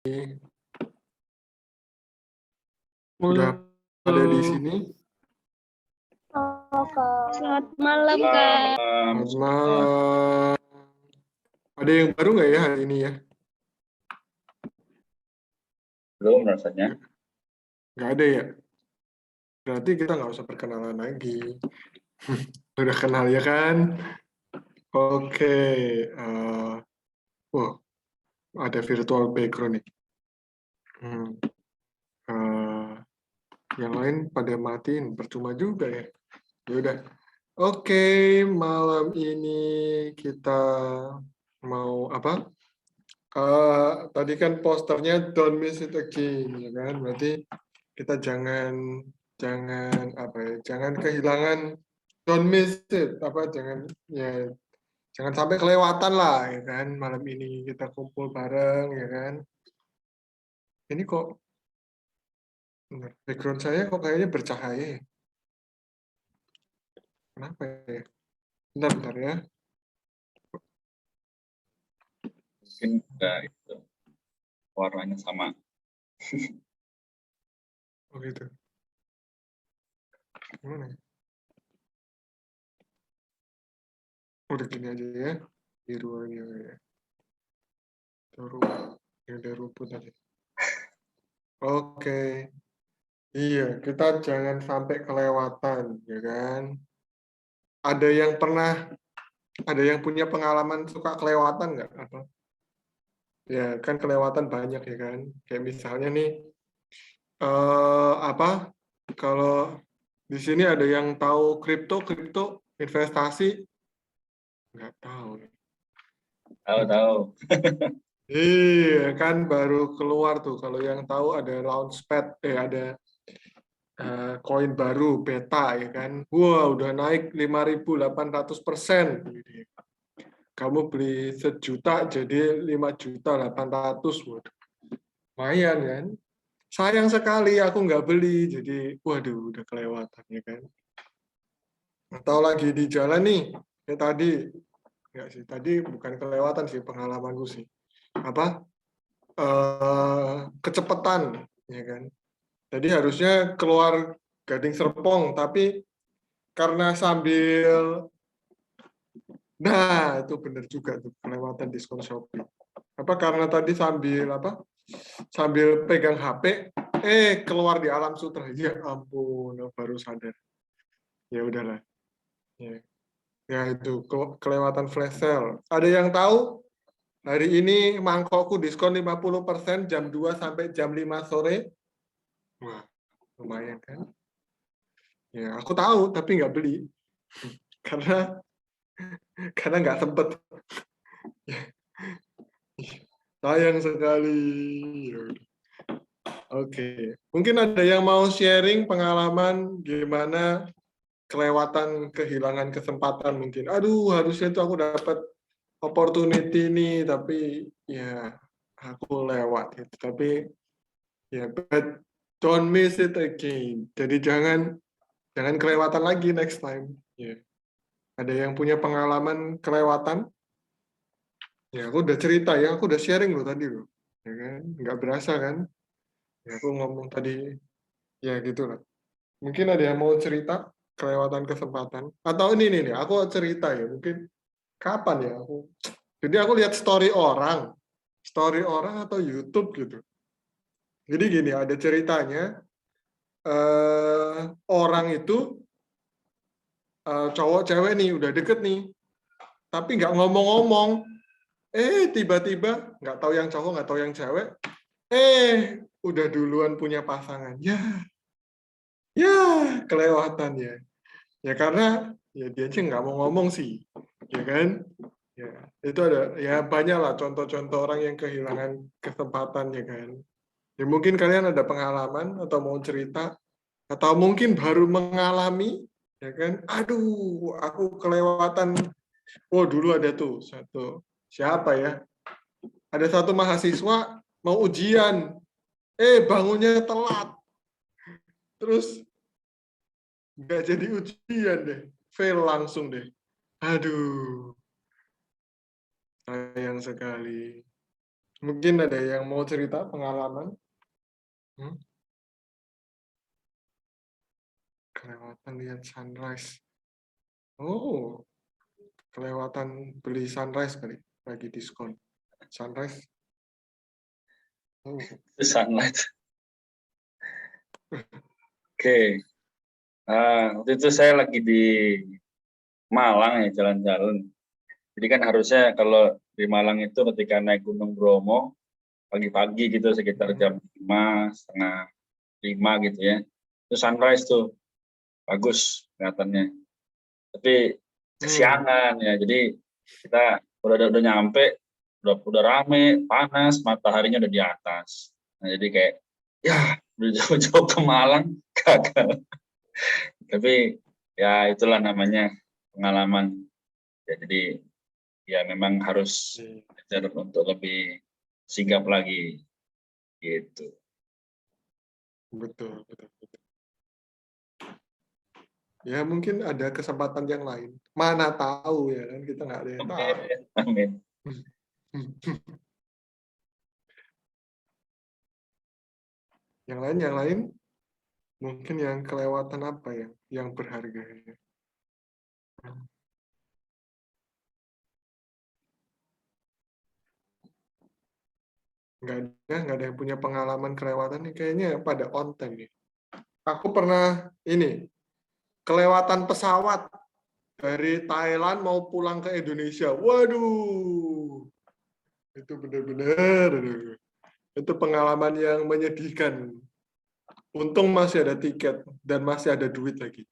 Sudah ada di sini. Selamat malam, Kak. Selamat malam. Ada yang baru nggak ya hari ini ya? Belum rasanya. Nggak ada ya? Berarti kita nggak usah perkenalan lagi. Udah kenal ya kan? Oke. Wah, ada virtual background nih. Yang lain pada matiin, percuma juga ya. Ya udah. Oke, malam ini kita mau apa? Tadi kan posternya don't miss it again, ya kan? Berarti kita jangan apa ya? Jangan kehilangan, don't miss it, apa? Jangan sampai kelewatan lah, ya kan? Malam ini kita kumpul bareng, ya kan? Ini kok background saya kok kayaknya bercahaya ya? Kenapa ya? Bentar ya. Mungkin udah itu warnanya sama. Oh gitu. Gimana ya? Udah gini aja ya. Biru aja ya. Terus ya udah rumput aja. Oke. Iya, kita jangan sampai kelewatan, ya kan? Ada yang punya pengalaman suka kelewatan nggak? Apa? Ya kan kelewatan banyak ya kan? Kayak misalnya nih, apa? Kalau di sini ada yang tahu kripto investasi? Nggak tahu. Tahu. Iya, kan baru keluar tuh. Kalau yang tahu ada Launchpad, ada koin baru beta ya kan. Wah, udah naik 5.800%. Kamu beli 1.000.000 jadi 5.800.000. Waduh, lumayan kan. Sayang sekali aku nggak beli, jadi waduh udah kelewatan ya kan. Atau lagi di jalan nih, kayak tadi. Enggak sih, tadi bukan kelewatan sih pengalamanku sih. Apa? Kecepatan ya kan. Jadi harusnya keluar Gading Serpong, tapi karena itu benar juga tuh kelewatan diskon Shopee. Apa karena tadi sambil pegang HP, keluar di alam sutra. Ya ampun, baru sadar. Ya udahlah. Ya itu kelewatan flash sale. Ada yang tahu? Hari ini mangkokku diskon 50% jam 2 sampai jam 5 sore. Wah, lumayan kan? Ya, aku tahu tapi nggak beli. Karena nggak sempet. Sayang sekali. Oke. Mungkin ada yang mau sharing pengalaman gimana kelewatan, kehilangan kesempatan mungkin. Aduh, harusnya itu aku dapat opportunity nih, tapi ya aku lewat gitu. Tapi ya, but don't miss it again. Jadi jangan kelewatan lagi next time. Ya. Ada yang punya pengalaman kelewatan? Ya, aku udah cerita ya, aku udah sharing loh tadi loh. Ya kan? Nggak berasa kan? Ya, aku ngomong tadi, ya gitu lah. Mungkin ada yang mau cerita kelewatan kesempatan. Atau ini nih, aku cerita ya, mungkin kapan ya aku. Jadi aku lihat story orang atau YouTube gitu. Jadi gini, ada ceritanya, orang itu cowok cewek nih udah deket nih, tapi nggak ngomong-ngomong. Tiba-tiba nggak tahu yang cowok nggak tahu yang cewek, udah duluan punya pasangan. Ya kelewatan ya. Ya karena ya dia aja nggak mau ngomong sih, ya kan? Ya itu ada ya banyak lah contoh-contoh orang yang kehilangan kesempatan ya kan. Ya mungkin kalian ada pengalaman atau mau cerita atau mungkin baru mengalami, ya kan? Aduh, aku kelewatan. Oh dulu ada tuh satu siapa ya? Ada satu mahasiswa mau ujian, bangunnya telat, terus nggak jadi ujian deh, fail langsung deh. Aduh, sayang sekali. Mungkin ada yang mau cerita pengalaman? Hmm? Kelewatan lihat sunrise. Oh, kelewatan beli sunrise kali, lagi diskon. Sunrise. Oh, Itu sunlight. Oke. Waktu itu saya lagi di Malang ya, jalan-jalan. Jadi kan harusnya kalau di Malang itu ketika naik Gunung Bromo, pagi-pagi gitu sekitar jam 5, setengah 5 gitu ya. Itu sunrise tuh, bagus kelihatannya. Tapi kesiangan ya, jadi kita udah nyampe, udah rame, panas, mataharinya udah di atas. Nah jadi kayak, ya udah jauh-jauh ke Malang, gagal. Tapi ya itulah namanya pengalaman. Ya, jadi ya memang harus iya. belajar untuk lebih sigap lagi gitu. Betul, betul, betul. Ya mungkin ada kesempatan yang lain. Mana tahu ya kan, kita nggak ada yang tahu. Amin. Yang lain, mungkin yang kelewatan apa ya, yang berharga. Ya? Nggak ada yang punya pengalaman kelewatan nih, kayaknya pada on time nih. Aku pernah ini, kelewatan pesawat dari Thailand mau pulang ke Indonesia. Waduh, itu benar-benar. Itu pengalaman yang menyedihkan. Untung masih ada tiket dan masih ada duit lagi.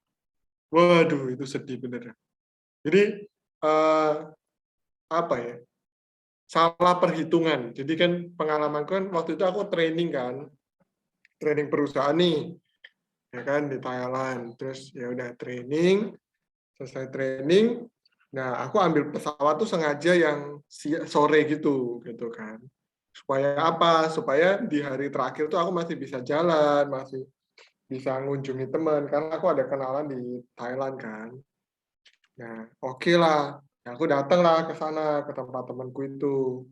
Waduh, itu sedih bener. Jadi apa ya? Salah perhitungan. Jadi kan pengalamanku kan waktu itu aku training kan, training perusahaan nih, ya kan di Thailand. Terus ya udah training, selesai training. Nah, aku ambil pesawat tuh sengaja yang sore gitu kan. Supaya apa? Supaya di hari terakhir tuh aku masih bisa jalan, masih bisa ngunjungi teman karena aku ada kenalan di Thailand kan. Nah, oke lah. Ya, aku datang lah ke sana ke tempat temanku itu.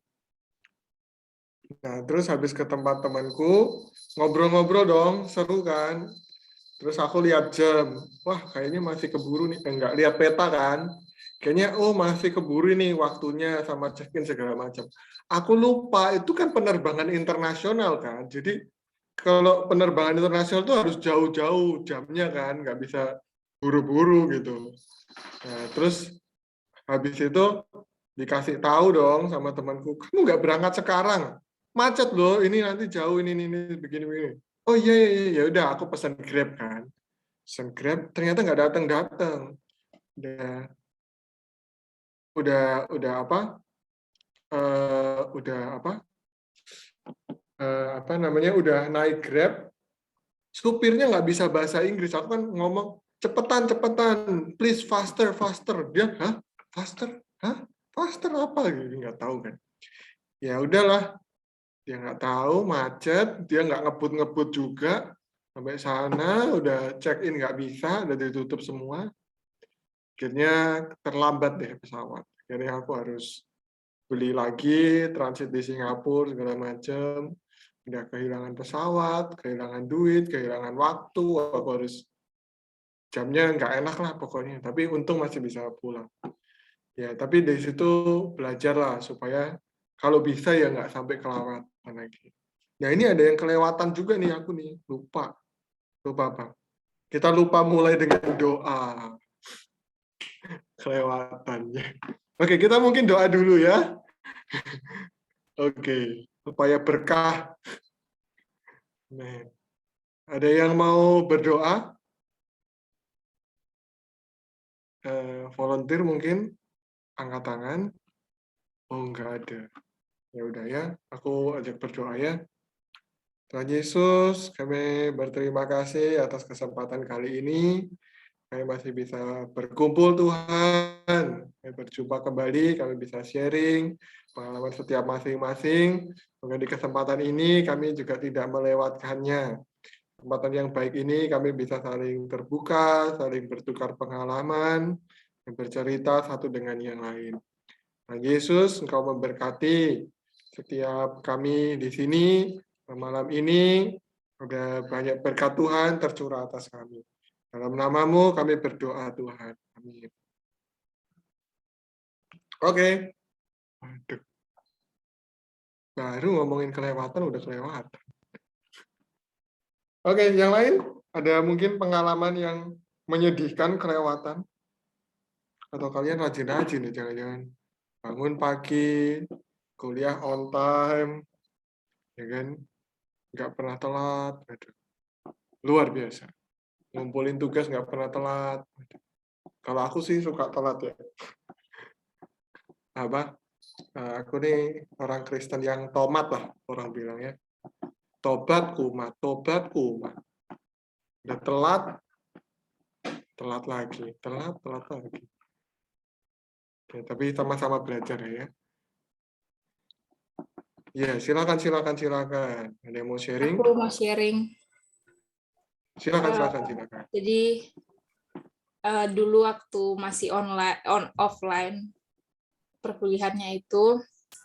Nah, terus habis ke tempat temanku, ngobrol-ngobrol dong, seru kan. Terus aku lihat jam, wah kayaknya masih keburu nih, enggak lihat peta kan. Kayaknya oh masih keburu nih waktunya sama check-in segala macam. Aku lupa itu kan penerbangan internasional kan. Jadi kalau penerbangan internasional itu harus jauh-jauh jamnya kan, nggak bisa buru-buru gitu. Nah, terus habis itu dikasih tahu dong sama temanku, kamu nggak berangkat sekarang, macet loh, ini nanti jauh ini begini. Oh iya iya iya ya udah aku pesan Grab kan, pesan Grab ternyata nggak datang. Udah apa? Udah apa? Apa namanya? Udah naik Grab, supirnya nggak bisa bahasa Inggris. Aku kan ngomong cepetan, please faster. Dia, hah? Faster? Hah? Faster apa? Gitu nggak tahu kan. Ya udahlah, dia nggak tahu, macet, dia nggak ngebut juga. Sampai sana udah check in nggak bisa, udah ditutup semua. Akhirnya terlambat deh pesawat. Akhirnya aku harus beli lagi, transit di Singapura segala macam. Udah kehilangan pesawat, kehilangan duit, kehilangan waktu. Aku harus jamnya nggak enak lah pokoknya. Tapi untung masih bisa pulang. Ya, tapi dari situ belajar lah supaya kalau bisa ya nggak sampai kelewatan lagi. Nah ini ada yang kelewatan juga nih aku nih, lupa Bang. Kita lupa mulai dengan doa kelewatannya. Oke, kita mungkin doa dulu ya. Oke, supaya berkah. Nah, ada yang mau berdoa? Volunteer mungkin angkat tangan. Oh, nggak ada. Ya udah ya, aku ajak berdoa ya. Tuhan Yesus, kami berterima kasih atas kesempatan kali ini. Kami masih bisa berkumpul Tuhan. Kami berjumpa kembali, kami bisa sharing pengalaman setiap masing-masing. Semoga di kesempatan ini kami juga tidak melewatkannya. Kesempatan yang baik ini kami bisa saling terbuka, saling bertukar pengalaman, dan bercerita satu dengan yang lain. Tuhan Yesus, Engkau memberkati setiap kami di sini malam ini ada banyak berkat Tuhan tercurah atas kami. Dalam namamu kami berdoa Tuhan. Amin. Oke. Waduh. Baru ngomongin kelewatan udah kelewatan. Oke, yang lain? Ada mungkin pengalaman yang menyedihkan kelewatan? Atau kalian rajin-rajin nih, jangan-jangan bangun pagi, kuliah on time, ya kan? Nggak pernah telat. Aduh. Luar biasa. Ngumpulin tugas nggak pernah telat. Kalau aku sih suka telat ya. Apa? Aku nih orang Kristen yang tomat lah, orang bilang ya. Tobat kumat. Udah telat lagi. Telat lagi. Ya, tapi sama-sama belajar ya. Ya, silakan. Ada yang mau sharing? Aku mau sharing. Silakan. Jadi dulu waktu masih offline perkuliahannya itu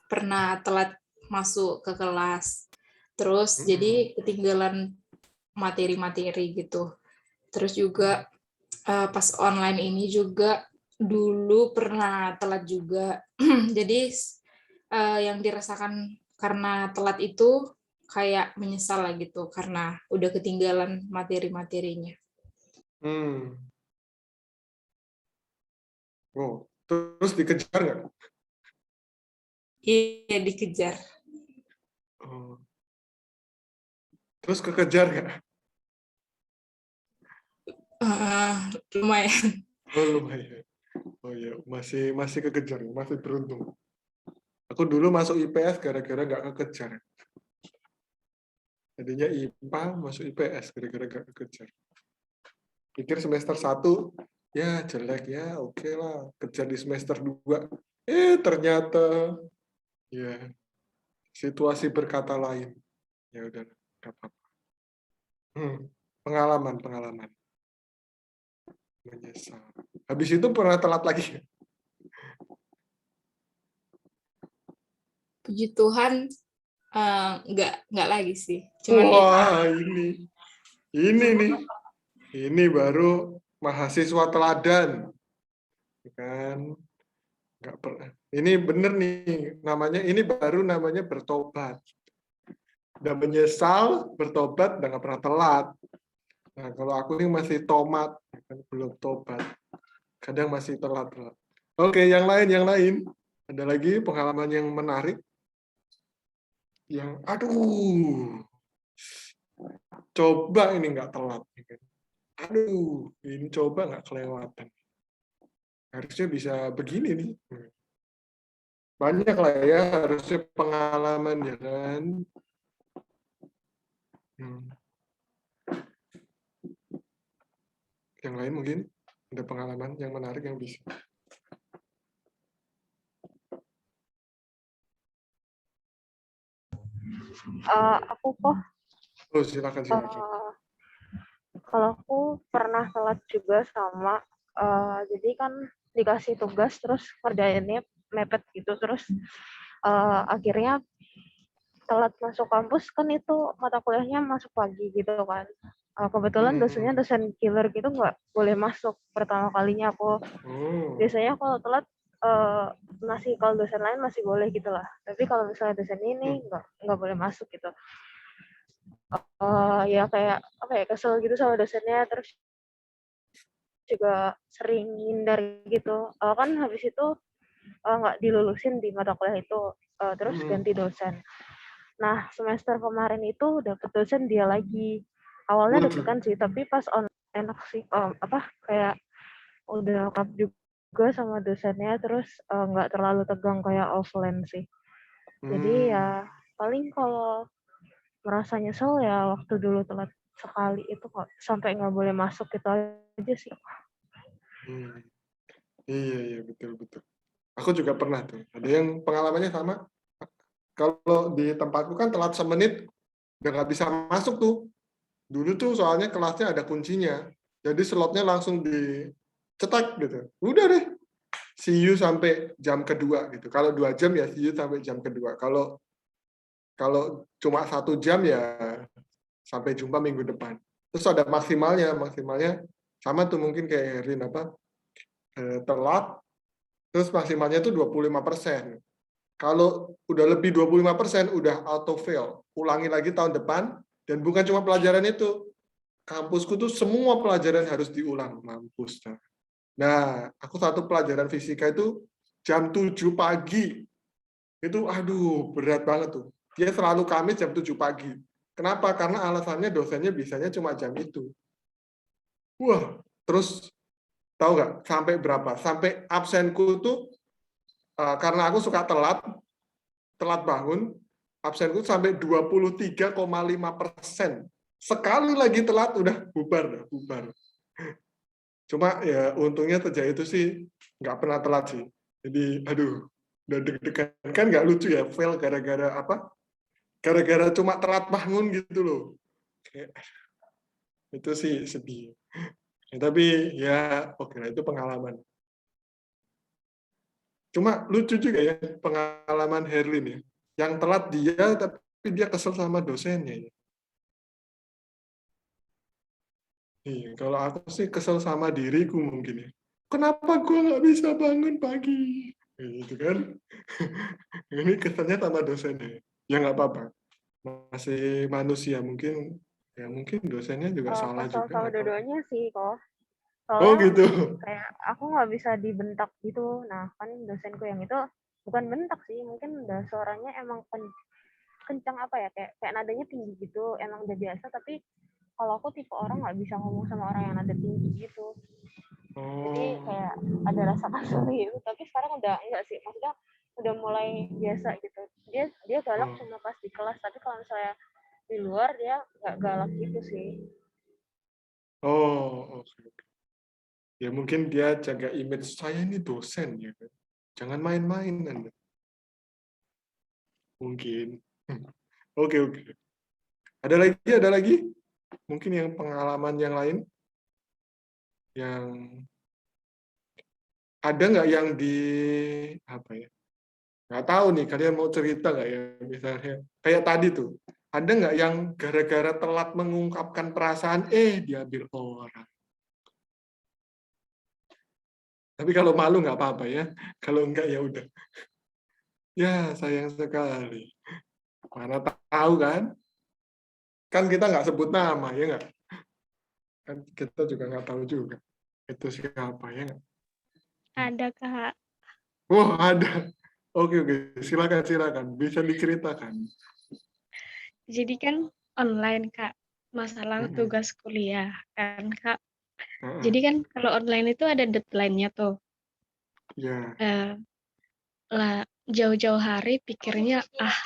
pernah telat masuk ke kelas. Terus jadi ketinggalan materi-materi gitu. Terus juga pas online ini juga dulu pernah telat juga. Jadi yang dirasakan karena telat itu kayak menyesal lah gitu karena udah ketinggalan materi-materinya. Oh, terus dikejar nggak? Iya, dikejar. Oh. Terus kekejar nggak? Lumayan. Oh, lumayan. Oh ya, masih kekejar, masih beruntung. Aku dulu masuk IPS gara-gara nggak kekejar. Jadinya IPA masuk IPS gara-gara nggak kekejar. Pikir semester 1, ya jelek ya, oke lah. Kejar di semester 2. Ternyata ya situasi berkata lain. Ya udah, nggak apa-apa. Pengalaman. Menyesal. Habis itu pernah telat lagi? Puji Tuhan, nggak lagi sih. Cuman Wah, ini nih. Ini baru mahasiswa teladan. Kan? Nggak pernah. Ini bener nih, ini baru namanya bertobat. Udah menyesal, bertobat, udah nggak pernah telat. Nah, kalau aku ini masih tomat, belum tobat. Kadang masih telat. Oke, yang lain. Ada lagi pengalaman yang menarik? Yang, aduh, coba ini nggak telat. Aduh, ini coba nggak kelewatan. Harusnya bisa begini nih. Banyak lah ya, harusnya pengalaman ya kan. Yang lain mungkin ada pengalaman yang menarik yang bisa. Aku kok. Oh, silakan. Kalau aku pernah telat juga sama. Jadi kan dikasih tugas terus kerjainnya mepet gitu, terus akhirnya telat masuk kampus. Kan itu mata kuliahnya masuk pagi gitu kan. Kebetulan dosennya dosen killer gitu, nggak boleh masuk pertama kalinya aku. Biasanya kalau telat kalau dosen lain masih boleh gitu lah, tapi kalau misalnya dosen ini nggak boleh masuk gitu. Ya kayak apa ya, kesel gitu sama dosennya, terus juga sering hindar gitu. Kan habis itu nggak dilulusin di mata kuliah itu, terus ganti dosen. Nah, semester kemarin itu dapet dosen dia lagi. Awalnya deg-degan sih, tapi pas enak sih. Kayak udah lengkap juga sama dosennya, terus nggak terlalu tegang kayak offline sih. Jadi ya paling kalau merasa nyesel ya waktu dulu telat sekali itu kok sampai nggak boleh masuk gitu aja sih. Iya, betul. Aku juga pernah tuh. Ada yang pengalamannya sama. Kalau di tempatku kan telat semenit udah nggak bisa masuk tuh. Dulu tuh soalnya kelasnya ada kuncinya. Jadi slotnya langsung dicetak gitu. Udah deh. See you sampai jam kedua gitu. Kalau 2 jam ya see you sampai jam kedua. Kalau Kalau cuma 1 jam ya sampai jumpa minggu depan. Terus ada maksimalnya sama tuh mungkin kayak Herin telat, terus maksimalnya itu 25%. Kalau udah lebih 25%, udah auto fail. Ulangi lagi tahun depan, dan bukan cuma pelajaran itu. Kampusku tuh semua pelajaran harus diulang. Mampus. Nah, aku satu pelajaran fisika itu jam 7 pagi. Itu, aduh, berat banget tuh. Dia selalu Kamis jam 7 pagi. Kenapa? Karena alasannya dosennya bisanya cuma jam itu. Wah, terus tahu nggak sampai berapa? Sampai absenku tuh, karena aku suka telat bangun, absenku sampai 23,5%. Sekali lagi telat udah bubar. Cuma ya untungnya sejak itu sih nggak pernah telat sih. Jadi aduh, udah deg-degan kan nggak lucu ya, fail gara-gara apa? Gara-gara cuma telat bangun gitu loh. Kayak, itu sih sedih. Ya, tapi ya oke lah, itu pengalaman. Cuma lucu juga ya pengalaman Herlin ya. Yang telat dia, tapi dia kesel sama dosennya. Ya. Iya, kalau aku sih kesel sama diriku mungkin ya. Kenapa gue nggak bisa bangun pagi? Gitu kan. Ini keselnya sama dosennya. Ya nggak apa-apa. Masih manusia mungkin. Ya mungkin dosennya juga salah Kesel juga. sama Nggak tahu. dua-duanya sih kok. Oh Soalnya gitu. kayak aku nggak bisa dibentak gitu. Nah kan dosenku yang itu bukan bentak sih, mungkin udah suaranya emang kencang apa ya, kayak nadanya tinggi gitu, emang udah biasa. Tapi kalau aku tipe orang nggak bisa ngomong sama orang yang nada tinggi gitu. Jadi Oh. kayak ada rasa kasar gitu. Tapi sekarang udah enggak sih, maksudnya udah mulai biasa gitu. Dia galak Oh. cuma pas di kelas, tapi kalau misalnya di luar dia nggak galak gitu sih. Oh, oke. Ya mungkin dia jaga image, saya ini dosen ya kan. Jangan main-main Anda. Mungkin. Oke. Ada lagi? Mungkin yang pengalaman yang lain? Yang ada nggak yang di apa ya? Nggak tahu nih, kalian mau cerita nggak ya? Misalnya kayak tadi tuh, ada nggak yang gara-gara telat mengungkapkan perasaan, diambil orang. Tapi kalau malu nggak apa-apa ya. Kalau enggak ya udah. Ya sayang sekali. Mana tahu kan? Kan kita nggak sebut nama ya nggak? Kan kita juga nggak tahu juga. Itu siapa ya nggak? Ada Kak. Oh ada. Oke. Silakan. Bisa diceritakan. Jadi kan online Kak, masalah Mm-mm. tugas kuliah kan Kak. Heeh. Jadi kan kalau online itu ada deadline-nya tuh. Ya. Eh, lah jauh-jauh hari pikirnya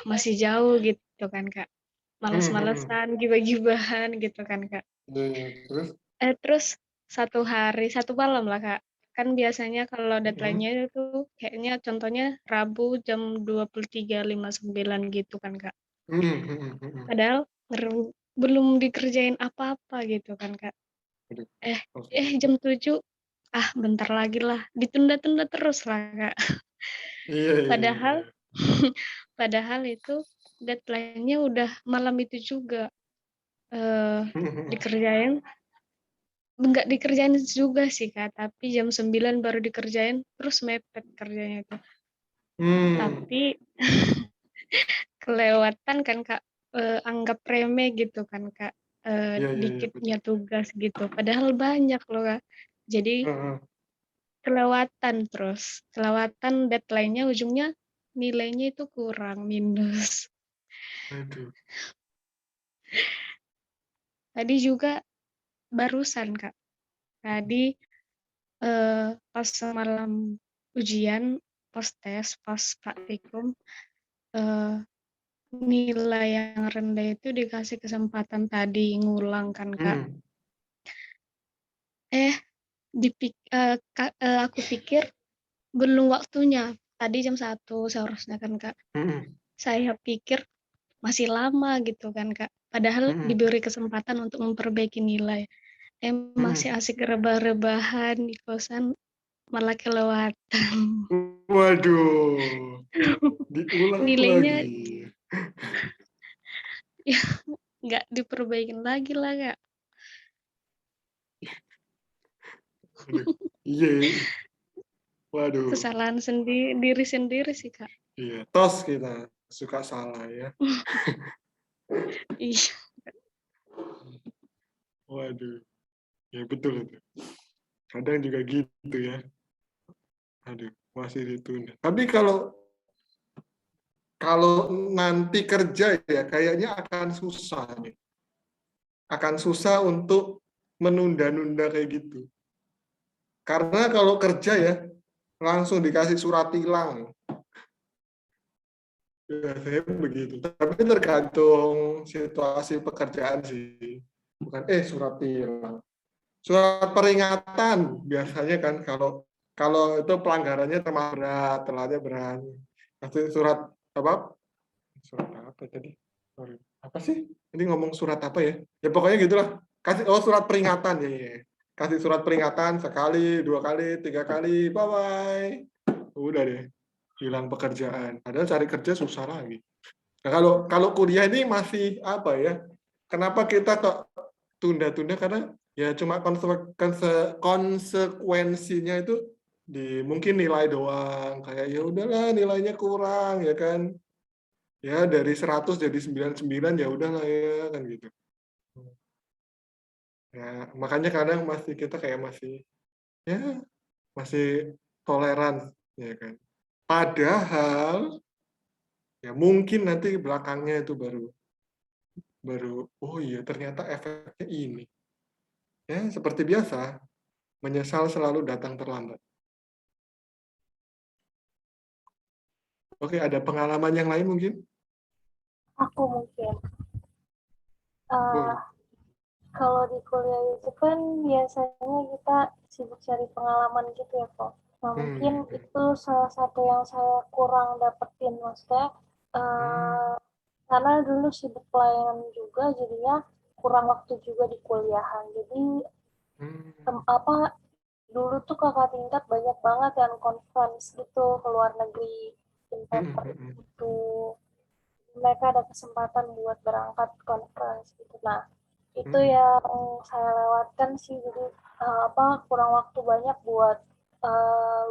masih jauh gitu kan Kak. Mm-mm. Males-malesan, gibah-gibahan gitu kan Kak. Ya. Terus? Terus satu malam lah Kak. Kan biasanya kalau Mm-mm. deadline-nya itu kayaknya contohnya Rabu jam 23.59 gitu kan Kak. Mm-mm. Padahal belum dikerjain apa-apa gitu kan Kak. Aduh. Eh, Oke. jam 7, bentar lagi lah. Ditunda-tunda terus lah Kak. Iya. Padahal padahal itu deadline-nya udah malam itu juga. Dikerjain, enggak dikerjain juga sih Kak, tapi jam 9 baru dikerjain, terus mepet kerjanya itu. Tapi kelewatan kan Kak, anggap remeh gitu kan Kak, Iya, betul. dikitnya tugas gitu, padahal banyak loh Kak. Jadi Heeh. kelewatan deadline-nya, ujungnya nilainya itu kurang, minus. Aduh. Tadi juga barusan Kak, tadi pas malam ujian, pas tes, pas praktikum, nilai yang rendah itu dikasih kesempatan tadi ngulang kan Kak. Aku pikir belum waktunya. Tadi jam 1 seharusnya kan Kak. Saya pikir masih lama gitu kan Kak. Padahal diberi kesempatan untuk memperbaiki nilai. Masih asik rebah-rebahan di kosan, malah kelewatan. Waduh. Diulang Nilainya lagi. ya nggak diperbaikin lagi lah Kak. Aduh, iya. Waduh, Kesalahan diri sendiri sih Kak. iya. Tos kita suka salah ya. Iya. Waduh, ya betul itu. Kadang juga gitu ya. Aduh, masih ditunda. Tapi kalau nanti kerja ya kayaknya akan susah nih. Akan susah untuk menunda-nunda kayak gitu. Karena kalau kerja ya langsung dikasih surat tilang. Biasanya begitu. Tapi tergantung situasi pekerjaan sih. Bukan surat tilang. Surat peringatan biasanya kan kalau itu pelanggarannya termasuk berat, telatnya berat. Kasih surat apa? Surat apa tadi? Sorry. Apa sih? Ini ngomong surat apa ya? Ya pokoknya gitulah. Kasih surat peringatan ya. Kasih surat peringatan sekali, 2 kali, 3 kali, bye bye. Udah deh, hilang pekerjaan. Padahal cari kerja susah lagi. Nah, kalau kuliah ini masih apa ya? Kenapa kita kok tunda-tunda karena ya cuma konsekuensinya itu mungkin nilai doang, kayak ya udahlah nilainya kurang ya kan. Ya dari 100 jadi 99 ya udahlah ya kan gitu. Ya, makanya kadang kita kayak masih toleran ya kan. Padahal ya mungkin nanti belakangnya itu baru oh iya ternyata efeknya ini. Ya, seperti biasa, menyesal selalu datang terlambat. Oke, ada pengalaman yang lain mungkin? Aku mungkin. Uh, Boleh. Kalau di kuliah itu kan biasanya kita sibuk cari pengalaman gitu ya, kok. Nah, mungkin itu salah satu yang saya kurang dapetin, maksudnya karena dulu sibuk pelayanan juga, jadinya kurang waktu juga di kuliahan. Jadi dulu tuh kakak tingkat banyak banget yang conference gitu ke luar negeri, in paper itu mereka ada kesempatan buat berangkat conference gitu. Nah, itu yang saya lewatkan sih, jadi kurang waktu banyak buat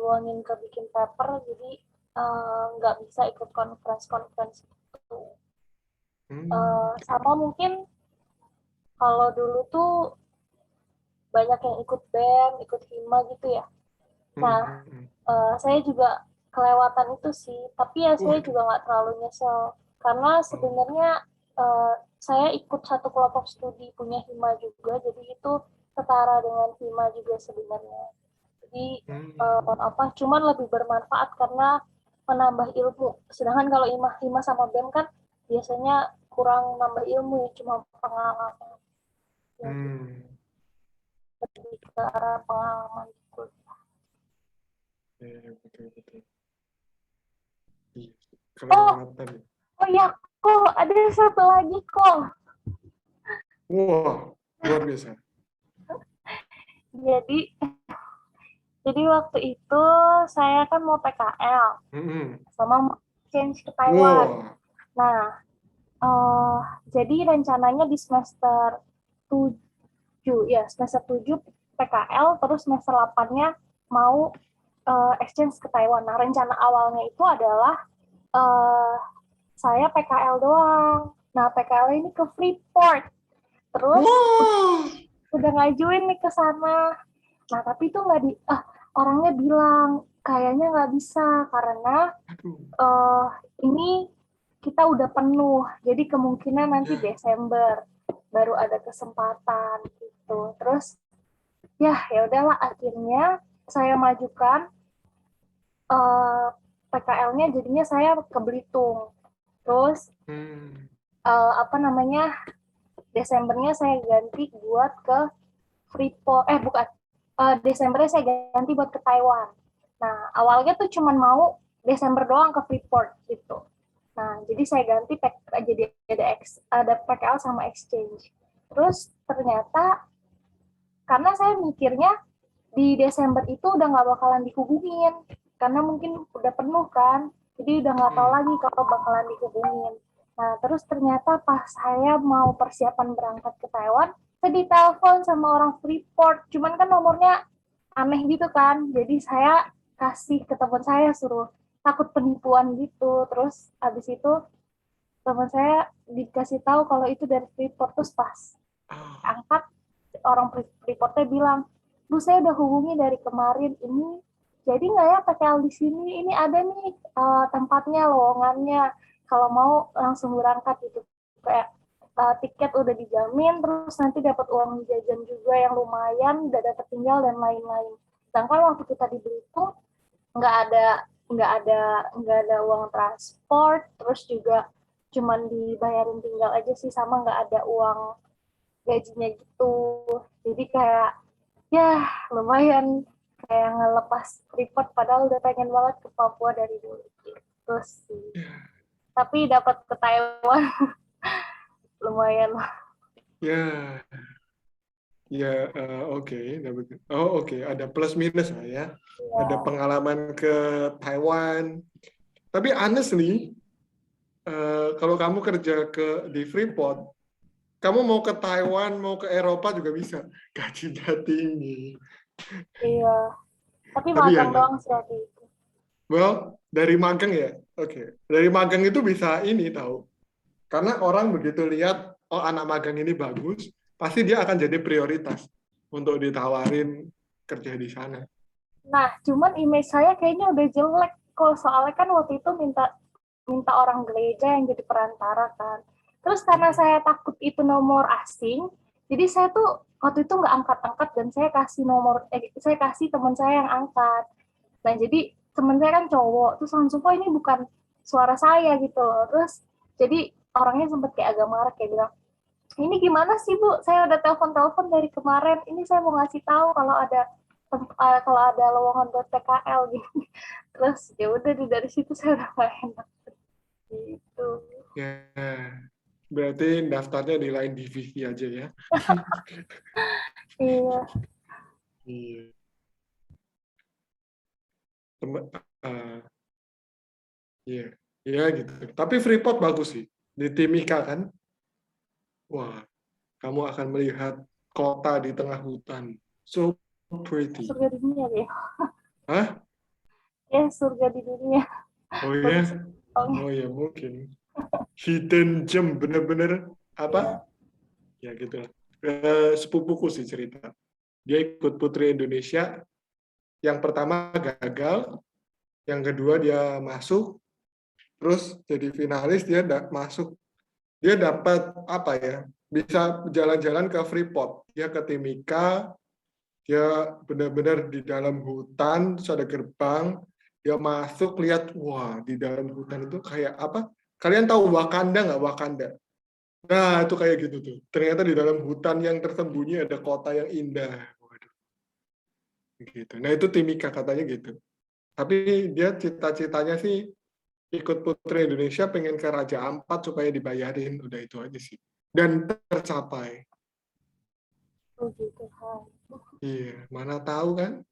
luangin ke bikin paper, jadi nggak bisa ikut conference itu. Sama mungkin kalau dulu tuh banyak yang ikut band, ikut hima gitu ya. Nah, saya juga kelewatan itu sih, tapi ya saya juga nggak terlalu nyesel karena sebenarnya saya ikut satu kelompok studi punya hima juga, jadi itu setara dengan hima juga sebenarnya. Jadi cuman lebih bermanfaat karena menambah ilmu. Sedangkan kalau hima sama BEM kan biasanya kurang nambah ilmu ya, cuma pengalaman. Lebih ke arah pengalaman gitu. Betul. Oh ya, kok ada satu lagi kok. Wah, luar biasa. Jadi waktu itu saya kan mau PKL sama mau change ke Taiwan. Nah, jadi rencananya di semester 7 ya, semester 7 PKL, terus semester 8-nya mau exchange ke Taiwan. Nah, rencana awalnya itu adalah saya PKL doang. Nah, PKL ini ke Freeport. Terus udah ngajuin nih ke sana. Nah, tapi itu orangnya bilang kayaknya nggak bisa karena ini kita udah penuh. Jadi kemungkinan nanti Desember baru ada kesempatan gitu. Terus ya udahlah, akhirnya saya majukan PKL-nya, jadinya saya ke Belitung. Terus Desembernya saya ganti buat ke Freeport, Desembernya saya ganti buat ke Taiwan. Nah, awalnya tuh cuma mau Desember doang ke Freeport gitu. Nah, jadi saya ganti jadi ada PKL sama exchange. Terus ternyata karena saya mikirnya di Desember itu udah nggak bakalan dihubungin karena mungkin udah penuh kan, jadi udah nggak tahu lagi kalau bakalan dihubungin. Nah, terus ternyata pas saya mau persiapan berangkat ke Taiwan, saya ditelepon sama orang Freeport. Cuman kan nomornya aneh gitu kan. Jadi saya kasih ke teman saya, suruh takut penipuan gitu. Terus habis itu teman saya dikasih tahu kalau itu dari Freeport. Terus pas angkat, orang Freeportnya bilang, Bu, saya udah hubungi dari kemarin, ini jadi nggak ya PKL di sini? Ini ada nih tempatnya, lowongannya. Kalau mau langsung berangkat gitu. Kayak tiket udah dijamin, terus nanti dapat uang jajan juga yang lumayan, udah dapat tinggal dan lain-lain. Sedangkan waktu kita di Belitung nggak ada nggak ada uang transport, terus juga cuman dibayarin tinggal aja sih, sama nggak ada uang gajinya gitu. Jadi kayak ya lumayan kayak ngelepas Freeport, padahal udah pengen banget ke Papua dari dulu gitu sih. Tapi dapat ke Taiwan lumayan. Ya, ya, oke. Oke, ada plus minus lah ya. Ada pengalaman ke Taiwan. Tapi honestly, kalau kamu kerja di Freeport, kamu mau ke Taiwan, mau ke Eropa juga bisa. Gajinya tinggi. Iya, tapi Tapi ya, magang doang sih waktu itu. well, dari magang ya. Oke. Dari magang itu bisa ini tahu. Karena orang begitu lihat, oh anak magang ini bagus, pasti dia akan jadi prioritas untuk ditawarin kerja di sana. Nah, cuman image saya kayaknya udah jelek kok, soalnya kan waktu itu minta orang gereja yang jadi perantara kan. Terus karena saya takut itu nomor asing, jadi saya tuh waktu itu nggak angkat-angkat, dan saya kasih teman saya yang angkat. Nah, jadi teman saya kan cowok, terus langsung, kok ini bukan suara saya gitu. Terus jadi orangnya sempet kayak agak marah, kayak bilang, ini gimana sih Bu, saya udah telepon-telepon dari kemarin, ini saya mau ngasih tahu kalau ada lowongan buat PKL gitu. Terus ya udah, dari situ saya udah gak enak gitu. Ya, berarti daftarnya di lain divisi aja ya. Iya. Iya. Iya, iya gitu. Tapi Freeport bagus sih. Di Timika kan, wah, kamu akan melihat kota di tengah hutan. So pretty. Surga di dunia deh. Hah? Ya, surga di dunia. Oh ya? Oh ya, mungkin. Hidden gem, bener-bener apa? Ya gitu lah. Sepupuku sih cerita. Dia ikut Putri Indonesia. Yang pertama gagal, yang kedua dia masuk, terus jadi finalis, dia masuk. Dia dapat apa ya? Bisa jalan-jalan ke Freeport. Dia ke Timika, dia benar-benar di dalam hutan, terus ada gerbang, dia masuk, lihat, wah, di dalam hutan itu kayak apa? Kalian tahu Wakanda nggak? Wakanda. Nah, itu kayak gitu tuh. Ternyata di dalam hutan yang tersembunyi ada kota yang indah. Waduh. Gitu. Nah, itu Timika katanya gitu. Tapi dia cita-citanya sih ikut Putri Indonesia, pengen ke Raja Ampat supaya dibayarin. Udah itu aja sih. Dan tercapai. Puji Tuhan. Iya, mana tahu kan?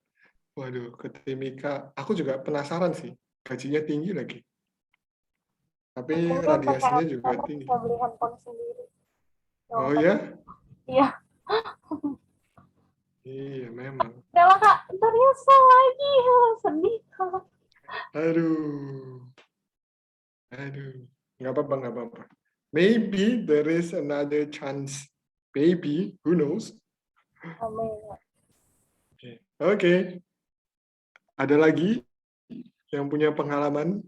Waduh, ke Timika. Aku juga penasaran sih. Gajinya tinggi lagi. Tapi Semoga PKL radiasinya di juga sana tinggi. bisa beli handphone sendiri. Oh ya? Iya. Iya, memang. Udah lah Kak, ntar nyesel lagi. Sedih. Aduh. Aduh. Nggak apa-apa, nggak apa-apa. Maybe there is another chance. Maybe, who knows? Amin. Oke. Ada lagi yang punya pengalaman?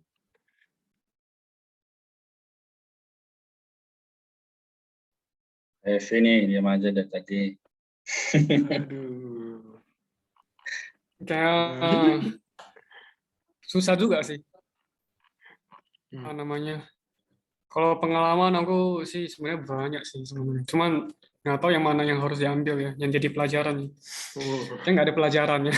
Nih, diam aja dari tadi. Aduh. Kayak susah juga sih. Apa namanya? Kalau pengalaman aku sih sebenarnya banyak sih sebenarnya. Cuman nggak tahu yang mana yang harus diambil ya, yang jadi pelajaran. Oh. Kayak nggak ada pelajarannya.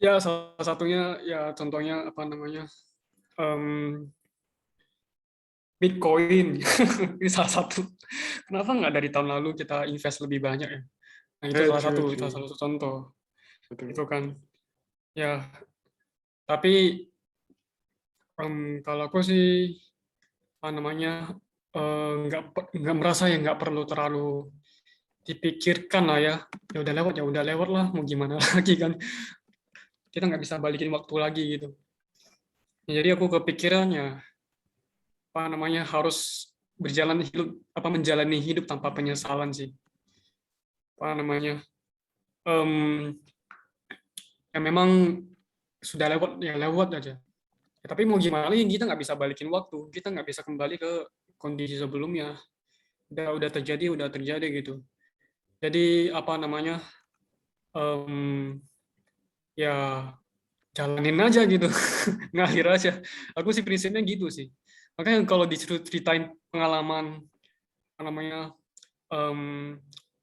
Ya salah satunya ya contohnya apa namanya? Bitcoin. Ini salah satu. Kenapa nggak dari tahun lalu kita invest lebih banyak ya? Nah, itu salah True, satu contoh. Betul. Itu kan. Ya, tapi Kalau aku sih apa namanya nggak merasa ya nggak perlu terlalu dipikirkan lah ya. Ya udah lewat lah, mau gimana lagi kan. Kita nggak bisa balikin waktu lagi gitu. Ya, jadi aku kepikirannya apa namanya harus menjalani hidup tanpa penyesalan sih. Apa namanya ya memang sudah lewat ya lewat aja. Ya, tapi mau gimana lagi, kita nggak bisa balikin waktu, kita nggak bisa kembali ke kondisi sebelumnya. Udah terjadi gitu. Jadi apa namanya ya jalanin aja gitu, ngalir aja. Aku sih prinsipnya gitu sih. Makanya kalau diceritain pengalaman apa namanya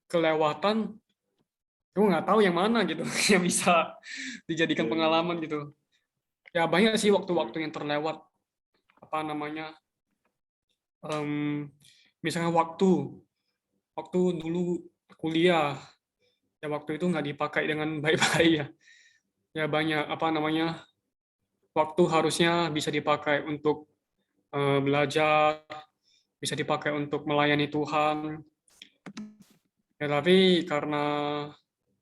kelewatan, aku nggak tahu yang mana gitu yang bisa dijadikan pengalaman gitu. Ya banyak sih waktu-waktu yang terlewat apa namanya misalnya waktu dulu kuliah, ya waktu itu nggak dipakai dengan baik-baik ya. Ya banyak apa namanya waktu harusnya bisa dipakai untuk belajar, bisa dipakai untuk melayani Tuhan. Ya, tapi karena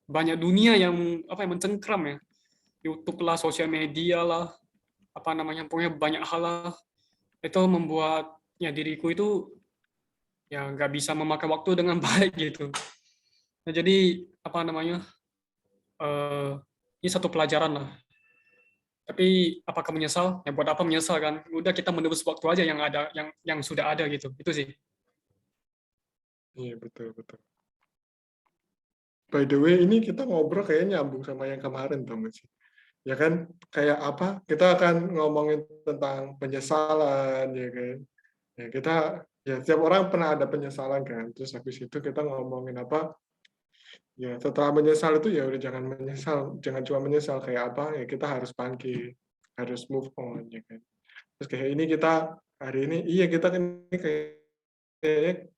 banyak dunia yang mencengkram ya, YouTube lah, sosial media lah, apa namanya pokoknya banyak hal lah, itu membuat ya diriku itu ya nggak bisa memakai waktu dengan baik gitu. Nah, jadi apa namanya ini satu pelajaran lah. Tapi apakah menyesal? Ya buat apa menyesal kan? Udah kita menebus waktu aja yang ada, yang sudah ada gitu. Itu sih. Iya, betul. By the way, ini kita ngobrol kayaknya nyambung sama yang kemarin, tau gak sih? Ya kan, kayak apa? Kita akan ngomongin tentang penyesalan, ya kan? Ya kita, ya setiap orang pernah ada penyesalan kan. Terus habis itu kita ngomongin apa? Ya setelah menyesal itu ya udah jangan cuma menyesal kayak apa? Ya kita harus bangkit, harus move on, ya kan? Terus kayak ini kita hari ini, iya kita kan kayak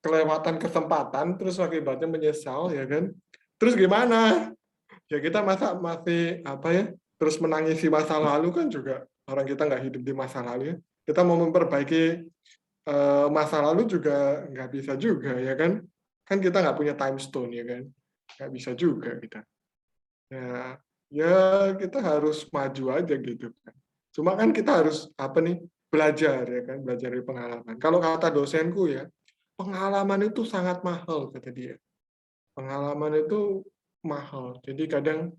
kelewatan kesempatan, terus akibatnya menyesal, ya kan? Terus gimana? Ya kita masih apa ya? Terus menangisi masa lalu kan juga orang kita nggak hidup di masa lalu ya. Kita mau memperbaiki masa lalu juga nggak bisa juga, ya kan? Kan kita nggak punya time stone, ya kan? Nggak bisa juga kita. Ya kita harus maju aja gitu kan. Cuma kan kita harus apa nih? Belajar, ya kan? Belajar dari pengalaman. Kalau kata dosenku ya, pengalaman itu sangat mahal, kata dia. Pengalaman itu mahal. Jadi kadang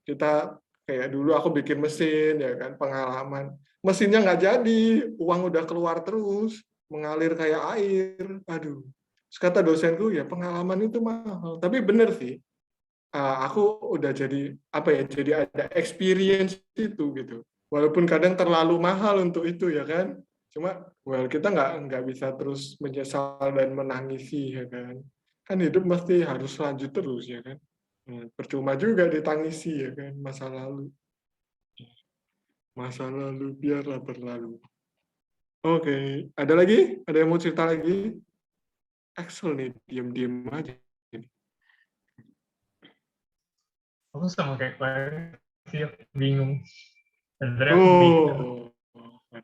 kita kayak dulu aku bikin mesin, ya kan, pengalaman. Mesinnya nggak jadi, uang udah keluar terus, mengalir kayak air. Aduh. Terus kata dosenku, ya pengalaman itu mahal. Tapi bener sih, aku udah jadi, apa ya, jadi ada experience itu gitu. Walaupun kadang terlalu mahal untuk itu, ya kan. Cuma kita nggak bisa terus menyesal dan menangisi, ya kan. Kan hidup mesti harus lanjut terus, ya kan. Percuma juga ditangisi, ya kan, masa lalu. Masa lalu biarlah berlalu. Oke, ada lagi? Ada yang mau cerita lagi? Axel nih, diam-diam aja. Aku sama kayak kalian sih, bingung. Sebenarnya aku mikir,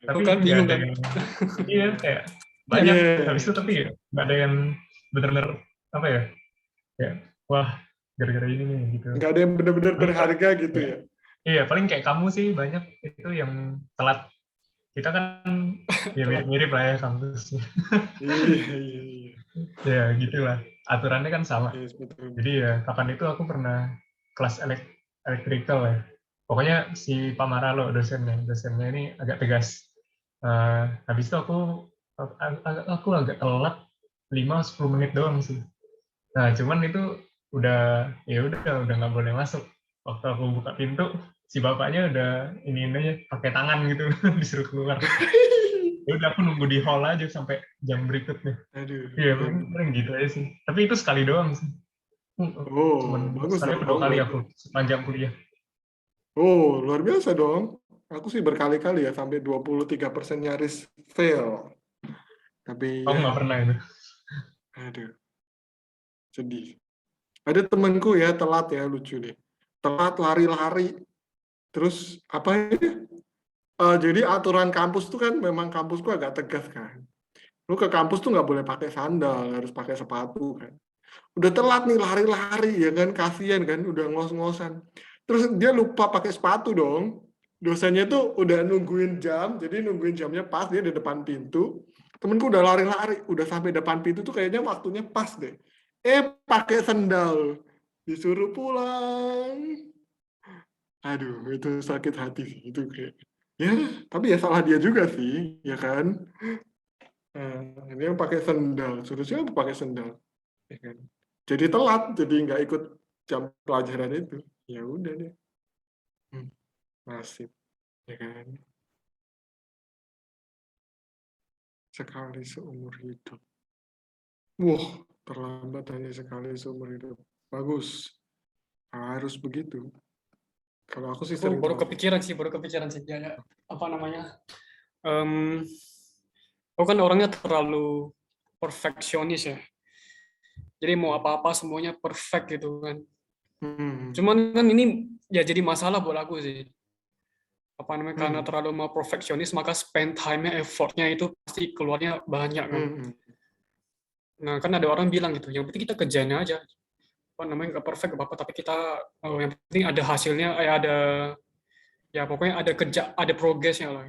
tapi Kan nggak bingung ada kan? yang, iya kayak banyak. Yeah. Habis itu tapi nggak ada yang benar-benar apa ya, kayak wah gara-gara ini nih gitu. Nggak ada yang benar-benar Paling berharga gitu ya? Iya, paling kayak kamu sih banyak itu yang telat. Kita kan ya mirip-mirip lah ya kampusnya. Iya. Ya gitulah. Aturannya kan sama. Yes, betul. Jadi ya kapan itu aku pernah kelas electrical ya. Pokoknya si Pak Maralo dosennya ini agak tegas. Habis itu aku agak telat 5-10 menit doang sih. Nah cuman itu udah nggak boleh masuk. Waktu aku buka pintu, si bapaknya udah ini aja pakai tangan gitu disuruh keluar. Ya udah aku nunggu di hall aja sampai jam berikutnya. Aduh. Iya, paling gitu aja sih. Tapi itu sekali doang sih. Cuman bagus sekali dong. dua kali aku sepanjang kuliah. Oh, luar biasa dong. Aku sih berkali-kali ya, sampai 23% nyaris fail. Tapi Aku nggak pernah itu. aduh, sedih. Ada temanku ya, telat ya, lucu deh. Telat lari-lari. Terus apa ya? Jadi aturan kampus tuh kan memang kampusku agak tegas kan. Lu ke kampus tuh nggak boleh pakai sandal, harus pakai sepatu kan. Udah telat nih lari-lari ya kan, kasihan kan, udah ngos-ngosan. Terus dia lupa pakai sepatu dong. Dosennya tuh udah nungguin jam, jadi nungguin jamnya pas, dia di depan pintu. Temenku udah lari-lari, udah sampai depan pintu tuh kayaknya waktunya pas deh. Pakai sendal, disuruh pulang. Aduh, itu sakit hati sih, itu kayak. Ya, tapi ya salah dia juga sih, ya kan? Ini yang pakai sendal, seharusnya pakai sendal, ya kan? Jadi telat, jadi nggak ikut jam pelajaran itu. Ya udah deh. Nasib, ya kan? Sekali seumur hidup. Wah, terlambat hanya sekali seumur hidup. Bagus. Harus begitu. Kalau aku sih Aku sering baru telat. kepikiran sih. Ya, apa namanya? Aku kan orangnya terlalu perfeksionis ya. Jadi mau apa-apa semuanya perfect gitu kan. Cuman kan ini ya jadi masalah buat aku sih. Apa namanya, karena terlalu mau perfeksionis, maka spend time-nya, effort-nya itu pasti keluarnya banyak kan. Nah, kan ada orang bilang gitu, yang penting kita kerjain aja. Apa namanya, nggak perfect, apa-apa, tapi kita, yang penting ada hasilnya, ada, ya pokoknya ada kerja, ada progresnya lah.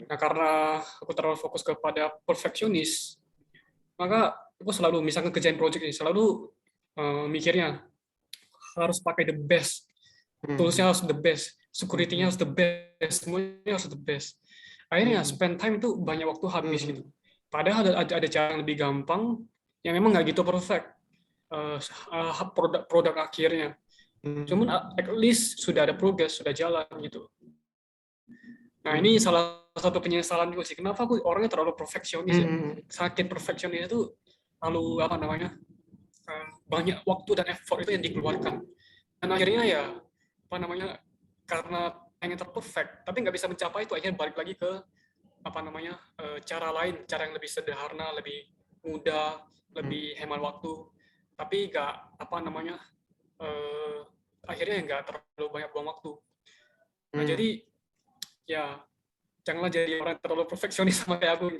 Nah, karena aku terlalu fokus kepada perfeksionis, maka aku selalu, misalkan kerjain project ini, selalu mikirnya, harus pakai the best, tools-nya harus the best, security-nya harus the best, semuanya harus the best. Akhirnya spend time itu banyak waktu habis gitu. Padahal ada cara yang lebih gampang yang memang nggak gitu perfect produk akhirnya. Cuman at least sudah ada progress, sudah jalan gitu. Nah ini salah satu penyesalan juga sih. Kenapa aku orangnya terlalu perfeksionis ya? Sakit perfeksionis itu lalu apa namanya, banyak waktu dan effort itu yang dikeluarkan. Dan akhirnya ya apa namanya, karena pengen terperfect tapi nggak bisa mencapai itu, akhirnya balik lagi ke apa namanya, cara lain, cara yang lebih sederhana, lebih mudah, lebih hemat waktu, tapi nggak apa namanya, akhirnya nggak terlalu banyak buang waktu. Nah jadi ya janganlah jadi orang terlalu perfeksionis sama kayak aku.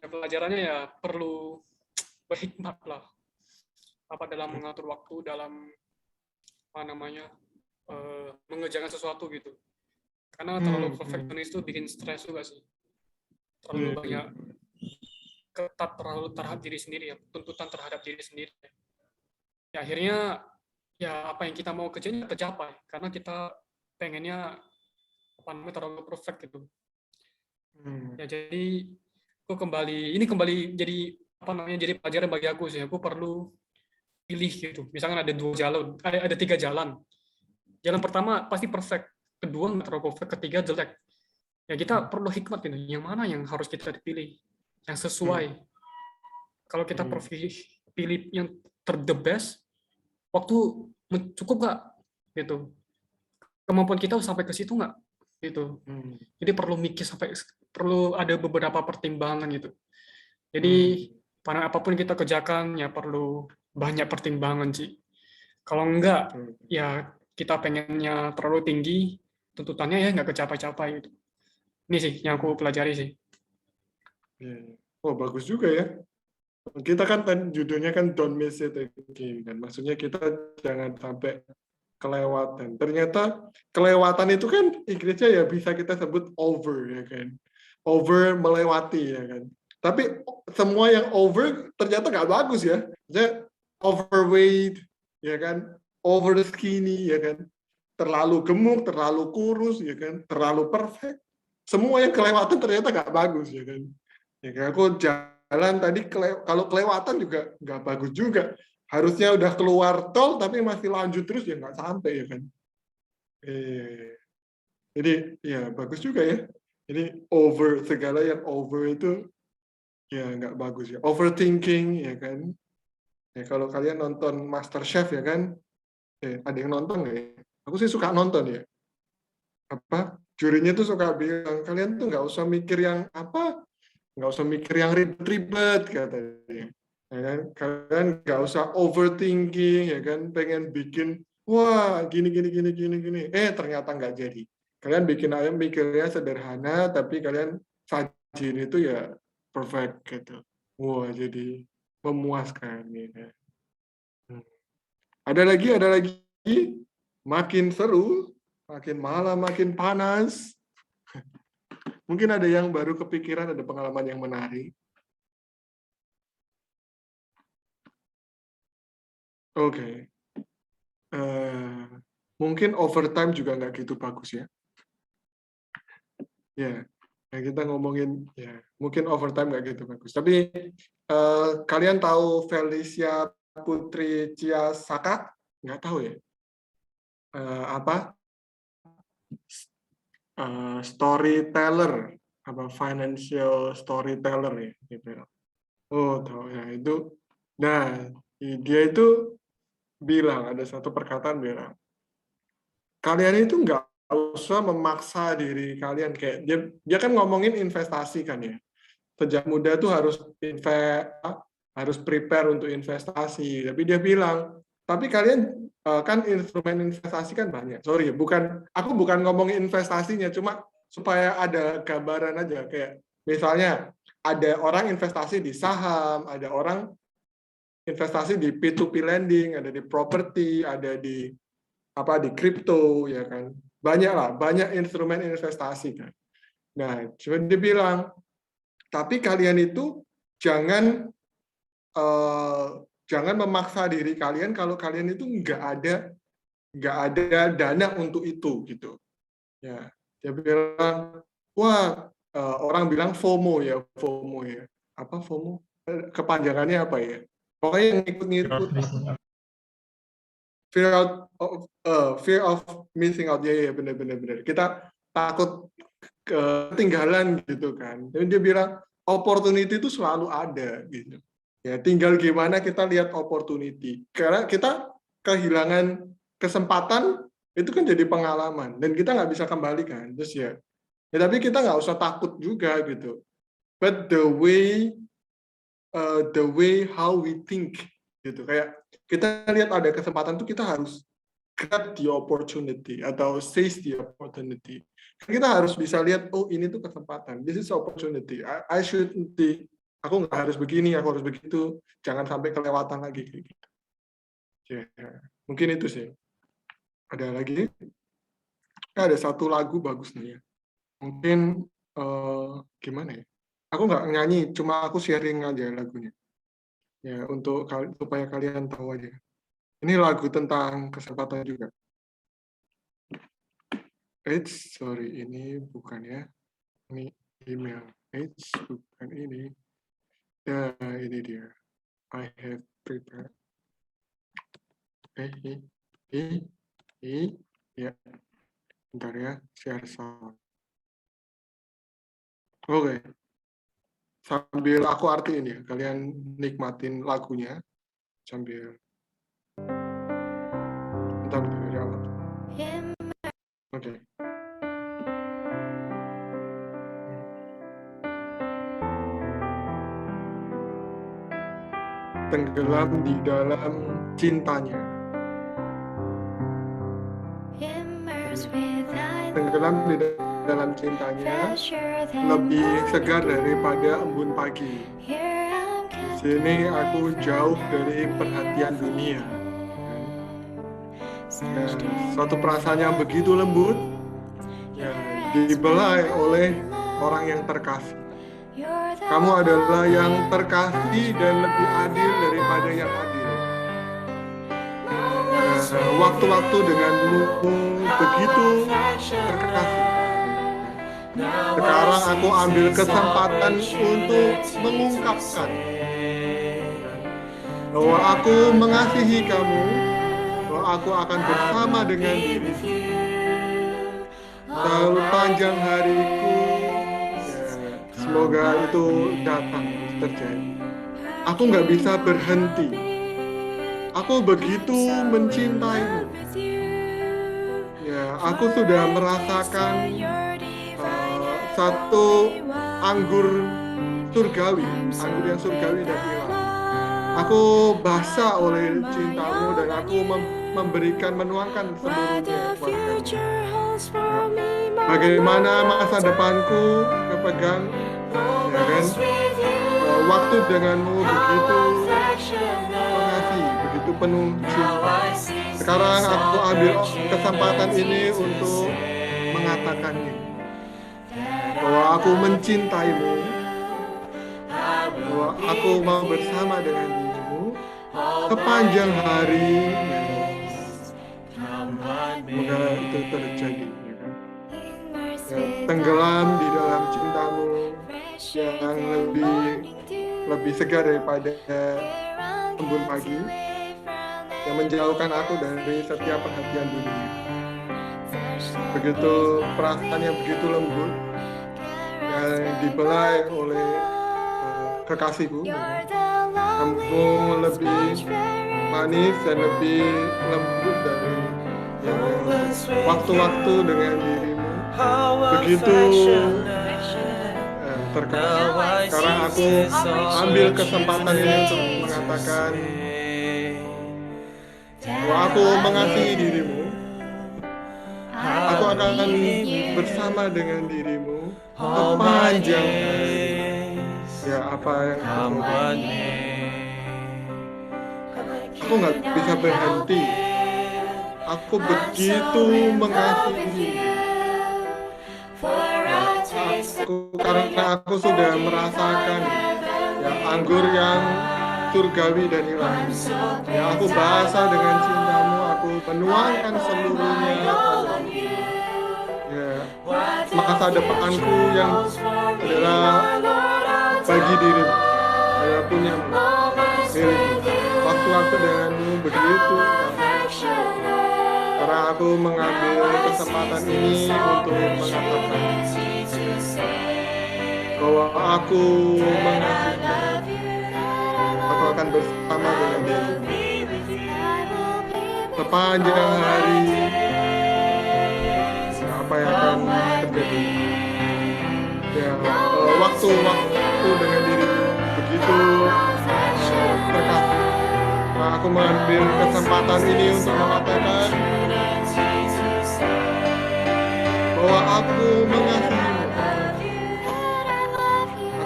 Ya, pelajarannya ya perlu berhikmat lah, apa dalam mengatur waktu, dalam apa namanya, mengerjakan sesuatu gitu. Karena terlalu perfeksionis itu bikin stres juga sih. Terlalu banyak ketat terhadap diri sendiri ya, tuntutan terhadap diri sendiri. Ya akhirnya ya apa yang kita mau kerjain tercapai karena kita pengennya apa namanya terlalu perfect gitu. Ya jadi aku kembali jadi apa namanya, jadi pelajaran bagi aku sih. Aku perlu pilih gitu. Misalkan ada 2 jalan, ada 3 jalan. Jalan pertama pasti perfect, kedua nggak terlalu perfect, ketiga jelek. Ya kita perlu hikmat gitu. Yang mana yang harus kita pilih, yang sesuai. Kalau kita pilih yang the best, waktu cukup nggak gitu. Kemampuan kita sampai ke situ nggak gitu. Jadi perlu mikir, perlu ada beberapa pertimbangan gitu. Jadi pada apapun kita kerjakan ya perlu banyak pertimbangan sih. Kalau enggak ya kita pengennya terlalu tinggi, tuntutannya ya nggak kecapai-capai gitu. Ini sih yang aku pelajari sih. Oh bagus juga ya. Kita kan judulnya kan don't miss it again kan. Maksudnya kita jangan sampai kelewatan. Ternyata kelewatan itu kan Inggrisnya ya bisa kita sebut over ya kan. Over, melewati ya kan. Tapi semua yang over ternyata nggak bagus ya. Misalnya overweight ya kan, over skinny ya kan, terlalu gemuk, terlalu kurus ya kan, terlalu perfect. Semua yang kelewatan ternyata nggak bagus ya kan. Ya kan, aku jalan tadi kalau kelewatan juga nggak bagus juga. Harusnya udah keluar tol tapi masih lanjut terus ya nggak sampai ya kan. Jadi ya bagus juga ya. Jadi over, segala yang over itu ya nggak bagus ya. Overthinking ya kan. Ya kalau kalian nonton MasterChef ya kan. Ada yang nonton nggak ya? Aku sih suka nonton ya. Apa jurinya tuh suka bilang kalian tuh nggak usah mikir yang apa, nggak usah mikir yang ribet-ribet katanya. Ya kan? Kalian nggak usah overthinking ya kan, pengen bikin wah gini. Ternyata nggak jadi. Kalian bikin ayam mikirnya sederhana, tapi kalian sajin itu ya perfect gitu. Wah, jadi memuaskan gitu. Ada lagi, makin seru, makin malam makin panas. Mungkin ada yang baru kepikiran, ada pengalaman yang menarik. Oke. Mungkin overtime juga nggak gitu bagus ya. Ya, kita ngomongin ya, mungkin overtime nggak gitu bagus. Tapi kalian tahu Felicia Putri Ciasaka? Nggak tahu ya? Apa? Storyteller, apa financial storyteller ya? Oh, tahu ya itu. Nah, dia itu bilang, ada satu perkataan bilang, kalian itu nggak usah memaksa diri kalian, kayak dia kan ngomongin investasi kan ya, sejak muda tuh harus prepare untuk investasi, tapi dia bilang, tapi kalian kan instrumen investasi kan banyak, aku bukan ngomongin investasinya, cuma supaya ada gambaran aja, kayak misalnya ada orang investasi di saham, ada orang investasi di P2P lending, ada di properti, ada di kripto, ya kan, banyak instrumen investasi kan. Nah, cuma dia bilang, tapi kalian itu jangan memaksa diri kalian kalau kalian itu nggak ada dana untuk itu gitu. Ya, dia bilang, wah, orang bilang FOMO ya. Apa FOMO? Kepanjangannya apa ya? Pokoknya yang ikut-ngikut. Fear of missing out, ya benar. Kita takut ketinggalan gitu kan. Jadi dia bilang opportunity itu selalu ada gitu. Ya tinggal gimana kita lihat opportunity. Karena kita kehilangan kesempatan itu kan jadi pengalaman dan kita nggak bisa kembalikan. Terus ya tapi kita nggak usah takut juga gitu. But the way how we think gitu, kayak kita lihat ada kesempatan tuh kita harus grab the opportunity atau seize the opportunity. Kita harus bisa lihat, oh ini tuh kesempatan, this is opportunity. I should aku nggak harus begini, aku harus begitu, jangan sampai kelewatan lagi kayak gitu. Ya, mungkin itu sih. Ada lagi? Ada satu lagu bagus nih ya. Mungkin gimana ya? Aku nggak nyanyi, cuma aku sharing aja lagunya. Ya, supaya kalian tahu aja. Ini lagu tentang kesempatan juga. Sorry, ini bukan ya. Ini email. Bukan ini. Ya, ini dia. I have prepared. Ya. Bentar ya, share sound. Oke. Sambil aku artiin ya, kalian nikmatin lagunya sambil. Bentar ya. Oke. Tenggelam di dalam cintanya. Tenggelam di dalam cintanya lebih segar daripada embun pagi. Di sini aku jauh dari perhatian dunia. Dan suatu perasaan yang begitu lembut yang dibelai oleh orang yang terkasih. Kamu adalah yang terkasih dan lebih adil daripada yang adil. Waktu-waktu denganmu begitu terkasih. Sekarang aku ambil kesempatan untuk mengungkapkan bahwa aku mengasihi kamu, bahwa aku akan bersama dengan dirimu sepanjang hariku. Semoga itu datang terjadi. Aku nggak bisa berhenti. Aku begitu mencintaimu. Ya, aku sudah merasakan satu anggur surgawi, anggur yang surgawi dan hilang. Aku basah oleh cintamu dan aku menuangkan seluruhnya kepada kamu. bagaimana masa depanku kepegang, ya kan? Waktu denganmu begitu pengasih, begitu penuh cinta. Sekarang aku ambil kesempatan ini untuk mengatakan ini, bahwa aku mencintaimu, bahwa aku mau bersama dengan dirimu sepanjang hari. Semoga itu terjadi, ya kan? Tenggelam di dalam cintamu yang lebih segar daripada embun pagi, yang menjauhkan aku dari setiap perhatian dunia. Begitu perasaan yang begitu lembut yang dibelai oleh kekasihku, kamu lebih manis dan lebih lembut dari waktu-waktu dengan dirimu. Begitu terkenal. Sekarang aku ambil kesempatan ini untuk mengatakan bahwa aku mengasihi dirimu. Aku akan bersama dengan dirimu sepanjang hari. Ya, apa yang aku nggak bisa berhenti. Aku begitu mengasihi. Karena aku sudah merasakan ya, anggur yang surgawi dan ilahi. Ya, aku basah dengan cintamu. Aku menuangkan seluruhnya padamu. Ya, masa depanku yang adalah bagi dirimu, adalah punyamu, milikmu. Waktu aku denganmu begitu. Karena aku mengambil kesempatan ini untuk mengatakan bahwa aku mengasihi. Aku akan bersama dengan dirimu sepanjang hari. Apa yang akan terjadi? Ya, waktu dengan dirimu begitu terkasih. Nah, aku mengambil kesempatan ini untuk mengatakan bahwa aku mengasihimu.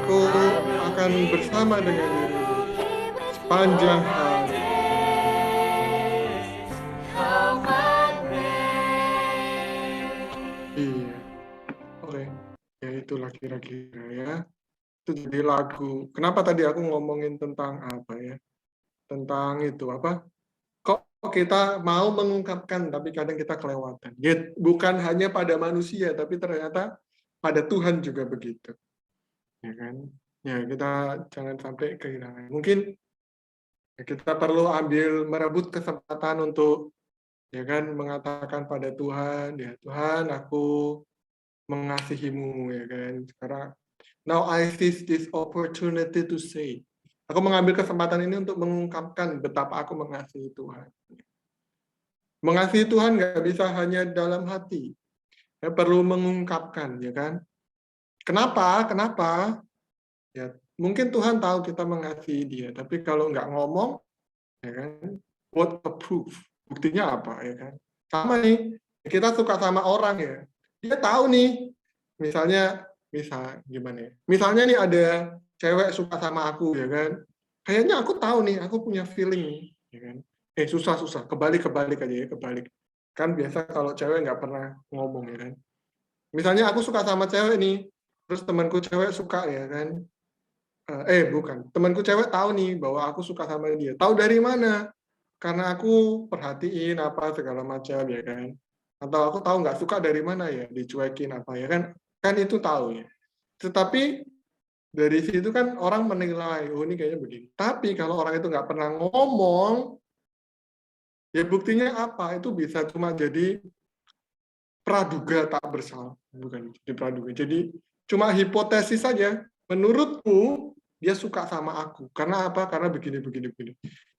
Aku akan bersama dengan dirimu sepanjang hari. Iya, oke. Ya itulah kira-kira ya. Itu jadi lagu. Kenapa tadi aku ngomongin tentang apa ya? Tentang itu apa? Kok kita mau mengungkapkan tapi kadang kita kelewatan. Ya, bukan hanya pada manusia tapi ternyata pada Tuhan juga begitu. Ya kan? Ya, kita jangan sampai kehilangan. Mungkin ya, kita perlu merebut kesempatan untuk ya kan mengatakan pada Tuhan, ya Tuhan, aku mengasihimu, ya kan. Sekarang now I seize this opportunity to say. Aku mengambil kesempatan ini untuk mengungkapkan betapa aku mengasihi Tuhan. Mengasihi Tuhan nggak bisa hanya dalam hati. Ya, perlu mengungkapkan, ya kan. Kenapa? Ya, mungkin Tuhan tahu kita mengasihi Dia, tapi kalau nggak ngomong, ya kan, what a proof? Buktinya apa, ya kan? Sama nih, kita suka sama orang ya. Dia tahu nih, misalnya gimana ya? Misalnya nih ada cewek suka sama aku, ya kan? Kayaknya aku tahu nih, aku punya feeling, ya kan? Susah, kebalik aja ya, kebalik. Kan biasa kalau cewek nggak pernah ngomong, ya kan? Misalnya aku suka sama cewek nih, terus temanku cewek suka, ya kan? Bukan, temanku cewek tahu nih bahwa aku suka sama dia. Tahu dari mana? Karena aku perhatiin apa segala macam, ya kan? Atau aku tahu nggak suka dari mana ya, dicuekin apa, ya kan? Kan itu tahu ya. Tetapi dari situ kan orang menilai, oh ini kayaknya begini. Tapi kalau orang itu nggak pernah ngomong, ya buktinya apa? Itu bisa cuma jadi praduga tak bersalah, bukan jadi praduga. Jadi cuma hipotesis saja. Menurutku dia suka sama aku. Karena apa? Karena begini.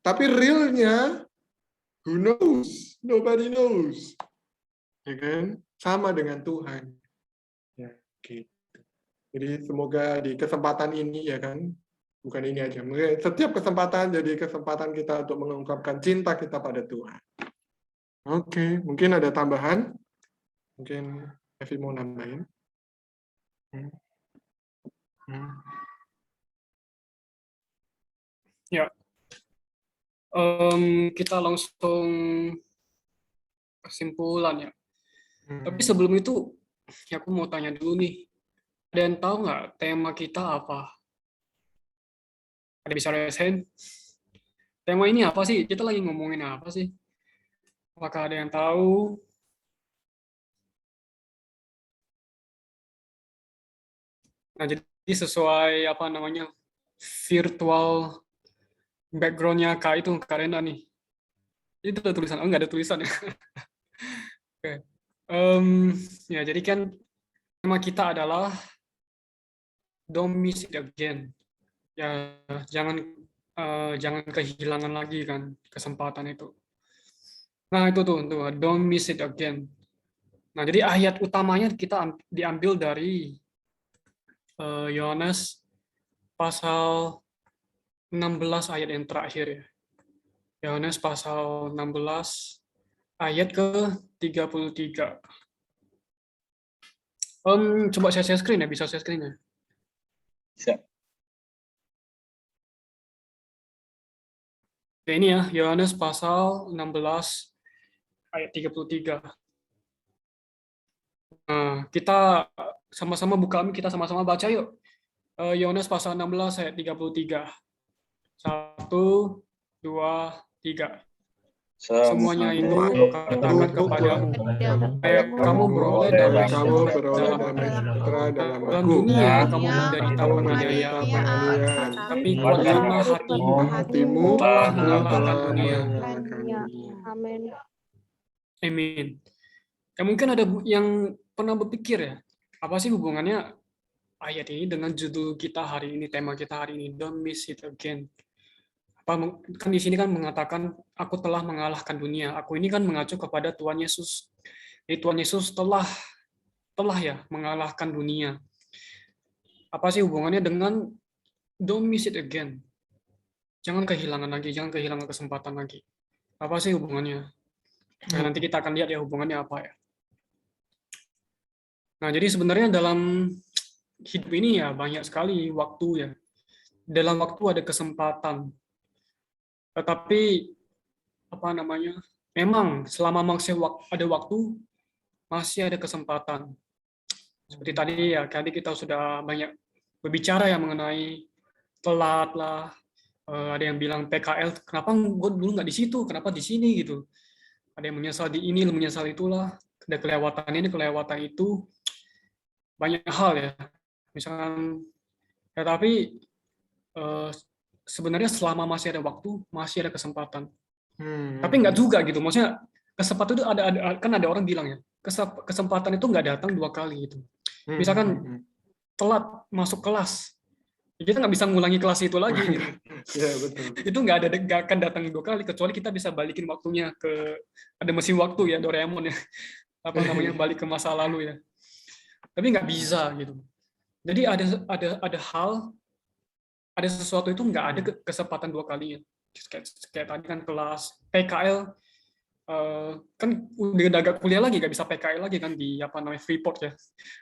Tapi realnya, who knows? Nobody knows. Ya kan? Sama dengan Tuhan. Ya, gitu. Jadi semoga di kesempatan ini, ya kan, bukan ini aja. Setiap kesempatan jadi kesempatan kita untuk mengungkapkan cinta kita pada Tuhan. Oke, mungkin ada tambahan? Mungkin Evi mau nambahin? Ya, kita langsung kesimpulan ya. Tapi sebelum itu, ya aku mau tanya dulu nih. Ada yang tahu nggak tema kita apa? Ada bisa rasain? Tema ini apa sih? Kita lagi ngomongin apa sih? Apakah ada yang tahu? Nah, jadi sesuai apa namanya virtual background-nya Kak itu, Kak Rena nih. Itu ada tulisan, oh nggak ada tulisan ya. Oke. Ya, jadi kan tema kita adalah don't miss it again. Ya, jangan kehilangan lagi kan kesempatan itu. Nah, itu tuh, don't miss it again. Nah, jadi ayat utamanya kita diambil dari Yohanes pasal 16 ayat yang terakhir ya. Yohanes pasal 16 ayat ke-33. Coba saya share screen ya, bisa share screen ya? Bisa. Oke, ini ya, Yohanes pasal 16 ayat 33. Nah, kita sama-sama buka, kita sama-sama baca yuk. Yohanes pasal 16 ayat 33. 1, 2, 3. Semuanya itu katakan kepadamu, supaya kamu beroleh damai sejahtera dalam dunia, kamu menderita penganiayaan. Tapi kuatkanlah hatimu telah mengalahkan dunia. Amin. Amin. Ya, mungkin ada yang pernah berpikir ya, apa sih hubungannya ayat ini dengan judul kita hari ini, tema kita hari ini, don't miss it again. Kan di sini kan mengatakan aku telah mengalahkan dunia. Aku ini kan mengacu kepada Tuhan Yesus. Jadi Tuhan Yesus telah ya mengalahkan dunia. Apa sih hubungannya dengan don't miss it again? Jangan kehilangan lagi, jangan kehilangan kesempatan lagi. Apa sih hubungannya? Nah, nanti kita akan lihat ya hubungannya apa ya. Nah, jadi sebenarnya dalam hidup ini ya banyak sekali waktu ya. Dalam waktu ada kesempatan. Tetapi apa namanya? Memang selama masih ada waktu, masih ada kesempatan. Seperti tadi kita sudah banyak berbicara ya mengenai telat lah. Ada yang bilang PKL, kenapa gue dulu nggak di situ, kenapa di sini gitu. Ada yang menyesal di ini, menyesal itulah. Ada kelewatan ini, kelewatan itu. Banyak hal ya. Misalkan, ya tapi sebenarnya selama masih ada waktu, masih ada kesempatan. Tapi nggak juga gitu. Maksudnya kesempatan itu kan ada orang bilang ya, kesempatan itu nggak datang 2 kali gitu. Misalkan telat masuk kelas, kita nggak bisa ngulangi kelas itu lagi gitu. Ya, betul. Itu nggak akan datang 2 kali, kecuali kita bisa balikin waktunya ada mesin waktu ya, Doraemon ya, apa namanya, balik ke masa lalu ya. Tapi nggak bisa gitu. Jadi ada sesuatu itu nggak ada kesempatan 2 kalinya. Kayak tadi kan kelas PKL, kan udah agak kuliah lagi, nggak bisa PKL lagi kan di apa namanya Freeport ya.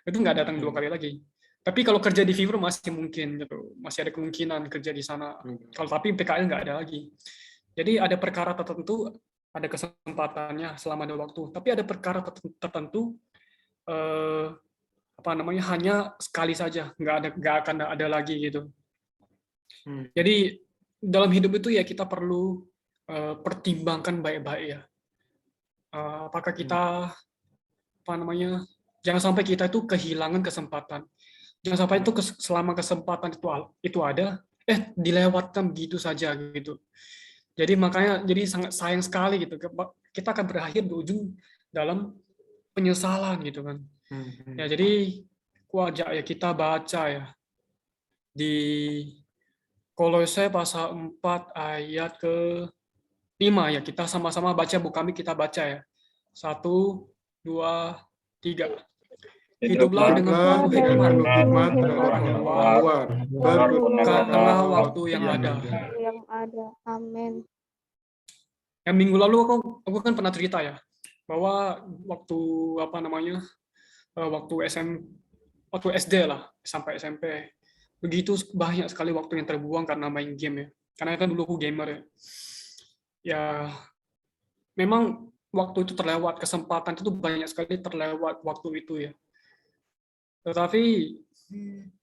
Itu nggak datang 2 kali lagi. Tapi kalau kerja di Fiverr masih mungkin gitu, masih ada kemungkinan kerja di sana. Kalau tapi PKL nggak ada lagi. Jadi ada perkara tertentu ada kesempatannya selama ada waktu. Tapi ada perkara tertentu apa namanya hanya sekali saja, nggak akan ada lagi gitu. Jadi dalam hidup itu ya kita perlu pertimbangkan baik-baik ya. Apakah kita apa namanya, jangan sampai kita itu kehilangan kesempatan. Jangan sampai itu selama kesempatan itu ada, dilewatkan begitu saja gitu. Jadi makanya jadi sangat sayang sekali gitu. Kita akan berakhir di ujung dalam penyesalan gitu kan. Ya jadi wajah ya kita baca ya di Kolose pasal 4 ayat ke-5 ya, kita sama-sama baca, Bu kami kita baca ya. 1, 2, 3. Hiduplah dengan penuh hikmat dan bertakwa, bergunakanlah waktu yang ada. Amin. Yang minggu lalu aku kan pernah cerita ya, bahwa waktu apa namanya waktu SD lah sampai SMP. Begitu banyak sekali waktu yang terbuang karena main game ya. Karena kan dulu aku gamer ya. Ya, memang waktu itu terlewat, kesempatan itu banyak sekali terlewat waktu itu ya. Tetapi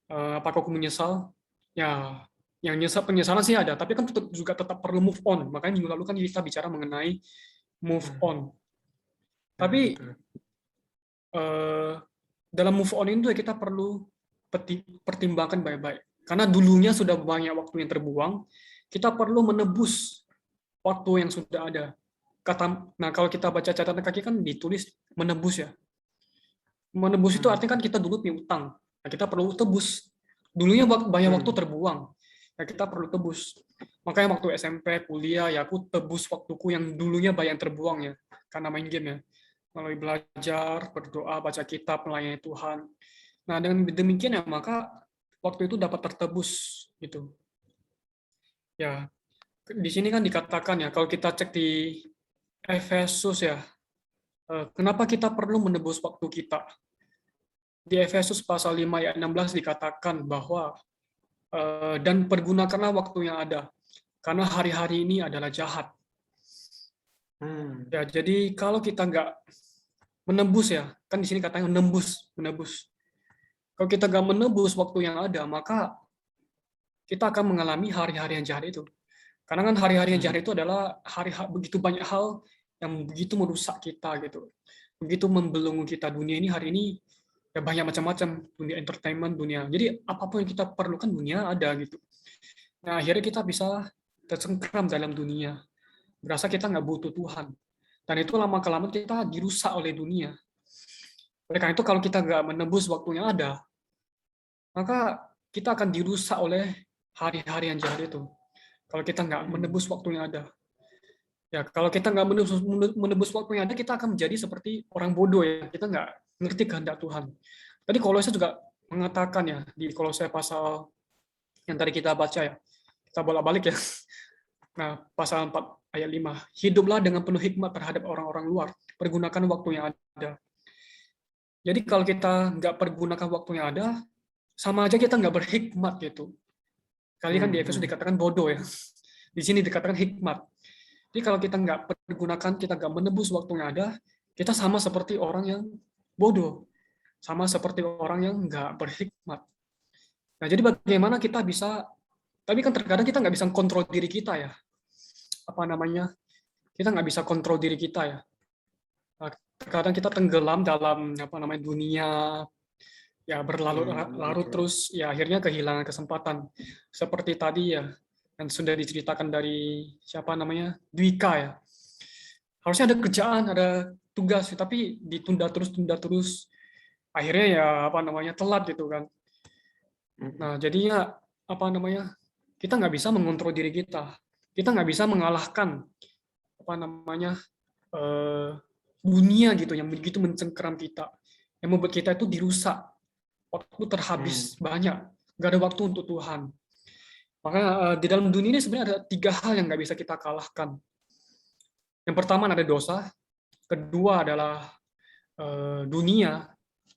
apakah aku menyesal? Ya, yang penyesalan sih ada, tapi kan tetap perlu move on. Makanya minggu lalu kan kita bicara mengenai move on. Tapi dalam move on itu kita perlu pertimbangkan baik-baik. Karena dulunya sudah banyak waktu yang terbuang, kita perlu menebus waktu yang sudah ada. Nah, kalau kita baca catatan kaki kan ditulis menebus ya. Menebus itu artinya kan kita dulu punya utang. Nah, kita perlu tebus. Dulunya banyak waktu terbuang. Ya, kita perlu tebus. Makanya waktu SMP, kuliah, ya aku tebus waktuku yang dulunya banyak terbuang ya. Karena main game ya. Melalui belajar, berdoa, baca kitab, melayani Tuhan. Nah, dengan demikian ya, maka waktu itu dapat tertebus gitu. Ya, di sini kan dikatakan ya, kalau kita cek di Efesus ya, kenapa kita perlu menebus waktu kita? Di Efesus pasal 5 ayat 16 dikatakan bahwa dan pergunakanlah waktu yang ada, karena hari-hari ini adalah jahat. Ya, jadi kalau kita nggak menebus ya, kan di sini katanya menebus. Kalau kita nggak menebus waktu yang ada, maka kita akan mengalami hari-hari yang jahat itu. Karena kan hari-hari yang jahat itu adalah begitu banyak hal yang begitu merusak kita gitu. Begitu membelenggu kita. Dunia ini hari ini ya banyak macam-macam, dunia entertainment, dunia. Jadi apapun yang kita perlukan dunia ada gitu. Nah, akhirnya kita bisa tersengkram dalam dunia. Berasa kita nggak butuh Tuhan. Dan itu lama-kelamaan kita dirusak oleh dunia. Oleh karena itu kalau kita nggak menebus waktunya ada, maka kita akan dirusak oleh hari-hari yang jahat itu. Kalau kita nggak menebus waktu yang ada. Ya, kalau kita nggak menebus waktu yang ada, kita akan menjadi seperti orang bodoh ya. Kita nggak ngerti kehendak Tuhan. Tadi Kolose juga mengatakan ya, di Kolose pasal yang tadi kita baca ya, kita bolak-balik ya. Nah, pasal 4 ayat 5. Hiduplah dengan penuh hikmat terhadap orang-orang luar. Pergunakan waktu yang ada. Jadi kalau kita nggak pergunakan waktu yang ada, sama aja kita nggak berhikmat gitu. Kali kan di Efesus dikatakan bodoh ya. Di sini dikatakan hikmat. Jadi kalau kita nggak pergunakan, kita nggak menebus waktu yang ada, kita sama seperti orang yang bodoh. Sama seperti orang yang nggak berhikmat. Nah, jadi bagaimana kita bisa, tapi kan terkadang kita nggak bisa kontrol diri kita ya. Apa namanya, kita nggak bisa kontrol diri kita ya. Terkadang kita tenggelam dalam dunia, ya berlarut-larut terus, ya akhirnya kehilangan kesempatan. Seperti tadi ya, yang sudah diceritakan dari siapa namanya, Dwika ya. Harusnya ada kerjaan, ada tugas, tapi ditunda terus. Akhirnya ya telat gitu kan. Nah jadinya kita nggak bisa mengontrol diri kita. Kita nggak bisa mengalahkan dunia gitu yang begitu mencengkeram kita, yang membuat kita itu dirusak. Waktu terhabis banyak, nggak ada waktu untuk Tuhan. Makanya di dalam dunia ini sebenarnya ada 3 hal yang nggak bisa kita kalahkan. Yang pertama ada dosa, kedua adalah dunia,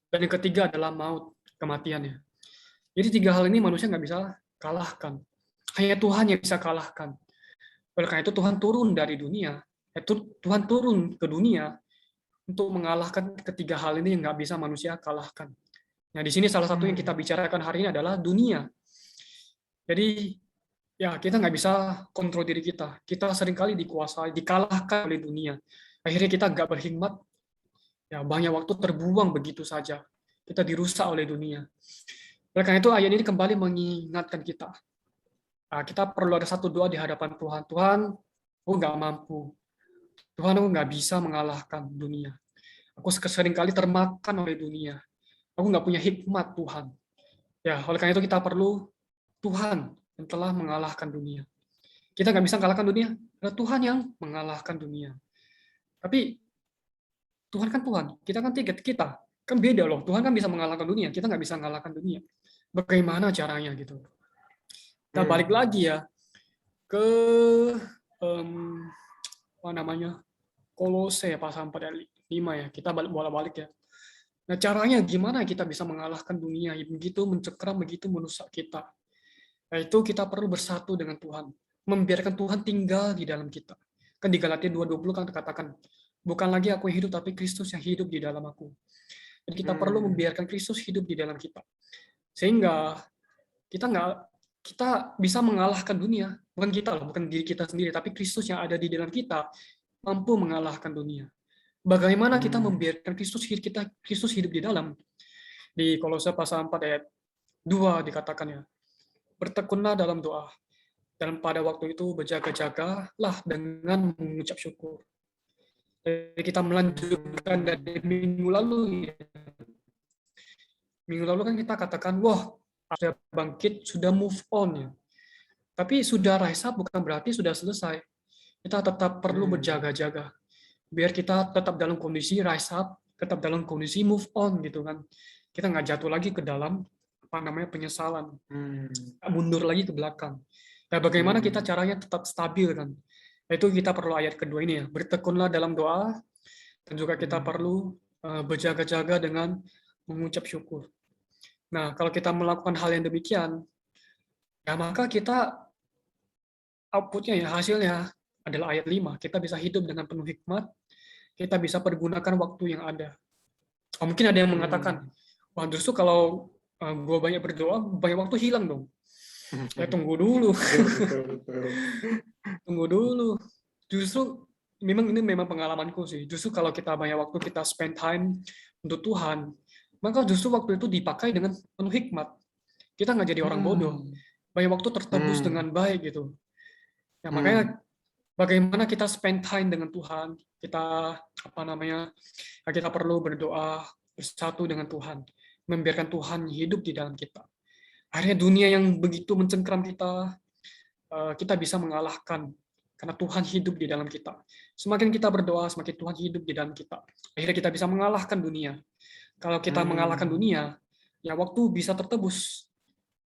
dan yang ketiga adalah maut, kematiannya. Jadi 3 hal ini manusia nggak bisa kalahkan. Hanya Tuhan yang bisa kalahkan. Oleh karena itu Tuhan turun dari dunia, Tuhan turun ke dunia untuk mengalahkan ketiga hal ini yang nggak bisa manusia kalahkan. Nah, di sini salah satu yang kita bicarakan hari ini adalah dunia. Jadi, ya kita nggak bisa kontrol diri kita. Kita seringkali dikalahkan oleh dunia. Akhirnya kita nggak berhikmat. Ya, banyak waktu terbuang begitu saja. Kita dirusak oleh dunia. Oleh karena itu, ayat ini kembali mengingatkan kita. Nah, kita perlu ada satu doa di hadapan Tuhan. Tuhan, aku nggak mampu. Tuhan, aku nggak bisa mengalahkan dunia. Aku seringkali termakan oleh dunia. Aku nggak punya hikmat Tuhan. Ya, oleh karena itu kita perlu Tuhan yang telah mengalahkan dunia. Kita nggak bisa mengalahkan dunia, ada Tuhan yang mengalahkan dunia. Tapi Tuhan kan Tuhan, kita kan kita kan beda loh. Tuhan kan bisa mengalahkan dunia, kita nggak bisa mengalahkan dunia. Bagaimana caranya gitu? Kita balik lagi ya ke Kolose pasal 4 ayat 5 ya. Kita bolak-balik ya. Nah, caranya gimana kita bisa mengalahkan dunia yang begitu mencekram, begitu merusak kita? Yaitu kita perlu bersatu dengan Tuhan, membiarkan Tuhan tinggal di dalam kita. Kan di Galatia 2:20 kan dikatakan, bukan lagi aku yang hidup, tapi Kristus yang hidup di dalam aku. Dan kita perlu membiarkan Kristus hidup di dalam kita. Sehingga kita bisa mengalahkan dunia. Bukan kita loh, bukan diri kita sendiri, tapi Kristus yang ada di dalam kita mampu mengalahkan dunia. Bagaimana kita membiarkan Kristus hidup di dalam? Di Kolose pasal 4 ayat 2 dikatakan ya, bertekunlah dalam doa, dan pada waktu itu berjaga-jagalah dengan mengucap syukur. Jadi kita melanjutkan dari minggu lalu. Minggu lalu kan kita katakan, wah, sudah bangkit, sudah move on ya. Tapi sudah rise up bukan berarti sudah selesai. Kita tetap perlu berjaga-jaga. Biar kita tetap dalam kondisi rise up, tetap dalam kondisi move on gitu kan. Kita nggak jatuh lagi ke dalam penyesalan. Mundur lagi ke belakang. Nah, bagaimana kita caranya tetap stabil kan? Itu kita perlu ayat kedua ini ya. Bertekunlah dalam doa, dan juga kita perlu berjaga-jaga dengan mengucap syukur. Nah, kalau kita melakukan hal yang demikian, ya maka kita outputnya ya, hasilnya adalah ayat 5. Kita bisa hidup dengan penuh hikmat, kita bisa pergunakan waktu yang ada. Mungkin ada yang mengatakan, wah justru kalau gue banyak berdoa, banyak waktu hilang dong. Ya tunggu dulu. Tunggu dulu. Justru ini memang pengalamanku sih. Justru kalau kita banyak waktu kita spend time untuk Tuhan, maka justru waktu itu dipakai dengan penuh hikmat. Kita nggak jadi orang bodoh. Banyak waktu tertebus dengan baik gitu. Ya, makanya bagaimana kita spend time dengan Tuhan, kita kita perlu berdoa bersatu dengan Tuhan, membiarkan Tuhan hidup di dalam kita. Akhirnya dunia yang begitu mencengkram kita bisa mengalahkan karena Tuhan hidup di dalam kita. Semakin kita berdoa, semakin Tuhan hidup di dalam kita. Akhirnya kita bisa mengalahkan dunia. Kalau kita mengalahkan dunia, ya waktu bisa tertebus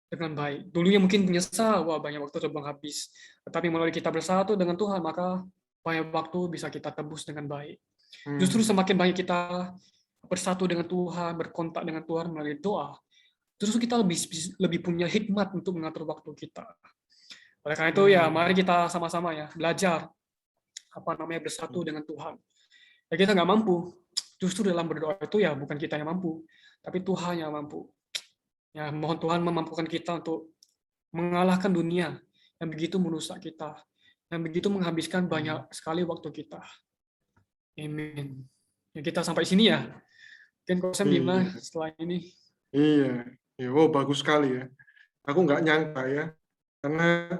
dengan baik. Dulunya mungkin menyesal, wah banyak waktu terbang habis. Tetapi melalui kita bersatu dengan Tuhan, maka banyak waktu bisa kita tebus dengan baik. Justru semakin banyak kita bersatu dengan Tuhan, berkontak dengan Tuhan melalui doa, justru kita lebih punya hikmat untuk mengatur waktu kita. Oleh karena itu ya, mari kita sama-sama ya belajar bersatu dengan Tuhan. Ya kita nggak mampu. Justru dalam berdoa itu ya bukan kita yang mampu, tapi Tuhan yang mampu. Ya mohon Tuhan memampukan kita untuk mengalahkan dunia yang begitu merusak kita, yang begitu menghabiskan banyak sekali waktu kita. Amin. Ya kita sampai sini ya. Mungkin Kosem gimana setelah ini? Iya, wow bagus sekali ya. Aku nggak nyangka ya, karena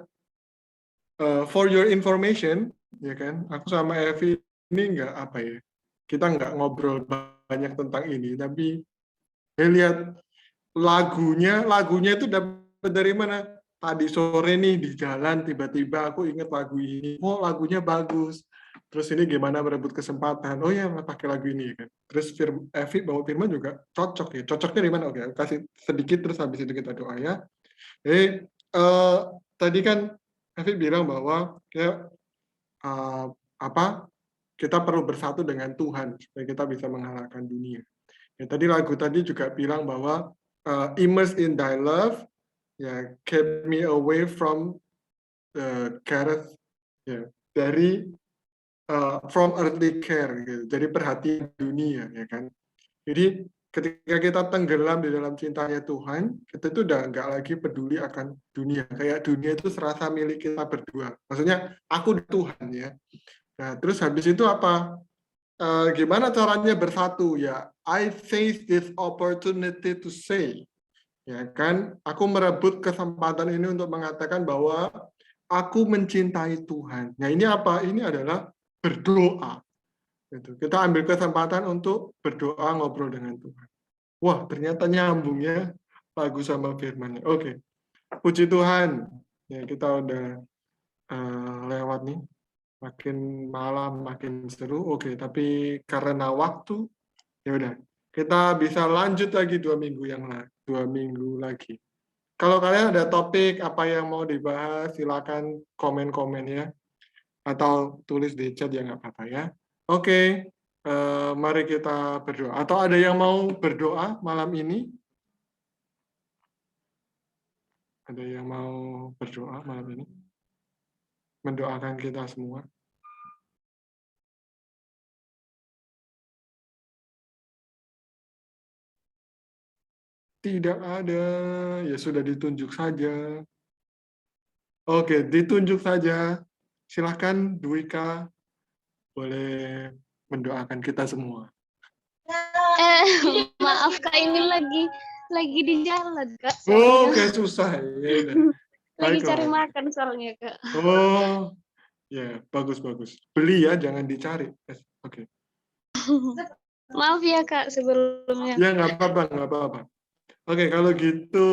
for your information, ya kan, aku sama Evi ini nggak kita nggak ngobrol banyak tentang ini, tapi saya lihat lagunya itu dapat dari mana? Tadi sore nih di jalan tiba-tiba aku ingat lagu ini, oh lagunya bagus. Terus ini gimana merebut kesempatan? Oh ya, pakai lagu ini kan. Terus Evi bawa firman juga cocok ya. Cocoknya di mana? Oke, kasih sedikit terus habis itu kita doa ya. Tadi kan Evi bilang bahwa kita perlu bersatu dengan Tuhan supaya kita bisa mengalahkan dunia. Ya, tadi lagu tadi juga bilang bahwa immerse in thy love, ya, keep me away from the cares, ya, dari from earthly care, gitu. Jadi perhatian dunia, ya kan. Jadi ketika kita tenggelam di dalam cintanya Tuhan, kita itu udah nggak lagi peduli akan dunia. Kayak dunia itu serasa milik kita berdua. Maksudnya aku Tuhan ya. Nah terus habis itu apa? Gimana caranya bersatu ya? I seize this opportunity to say, ya kan? Aku merebut kesempatan ini untuk mengatakan bahwa aku mencintai Tuhan. Nah ini apa? Ini adalah berdoa. Kita ambil kesempatan untuk berdoa, ngobrol dengan Tuhan. Wah, ternyata nyambung ya lagu sama firman-Nya. Oke. Puji Tuhan. Ya, kita udah lewat nih. Makin malam, makin seru. Oke, tapi karena waktu, ya udah. Kita bisa lanjut lagi 2 minggu lagi. Kalau kalian ada topik apa yang mau dibahas, silakan komen-komen ya. Atau tulis di chat ya nggak apa-apa ya. Oke, Mari kita berdoa. Atau ada yang mau berdoa malam ini? Ada yang mau berdoa malam ini? Mendoakan kita semua. Tidak ada. Ya sudah ditunjuk saja. Oke, ditunjuk saja. Silahkan Dwika boleh mendoakan kita semua. Maaf Kak, ini lagi di jalan Kak. Oh, Soalnya kayak susah. Ya udah. lagi Baiklah. cari makan soalnya Kak. Oh, ya bagus. Beli ya, jangan dicari. Oke. Maaf ya Kak sebelumnya. Ya nggak apa-apa. Oke, kalau gitu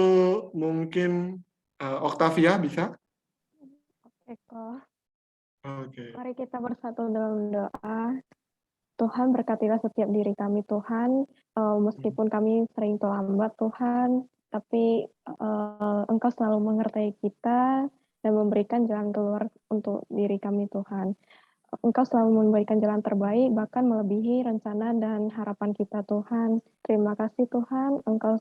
mungkin Octavia bisa? Oke, Kak. Oke. Mari kita bersatu dalam doa. Tuhan, berkatilah setiap diri kami, Tuhan. Meskipun kami sering terlambat, Tuhan, tapi Engkau selalu mengerti kita dan memberikan jalan keluar untuk diri kami, Tuhan. Engkau selalu memberikan jalan terbaik, bahkan melebihi rencana dan harapan kita, Tuhan. Terima kasih, Tuhan. Engkau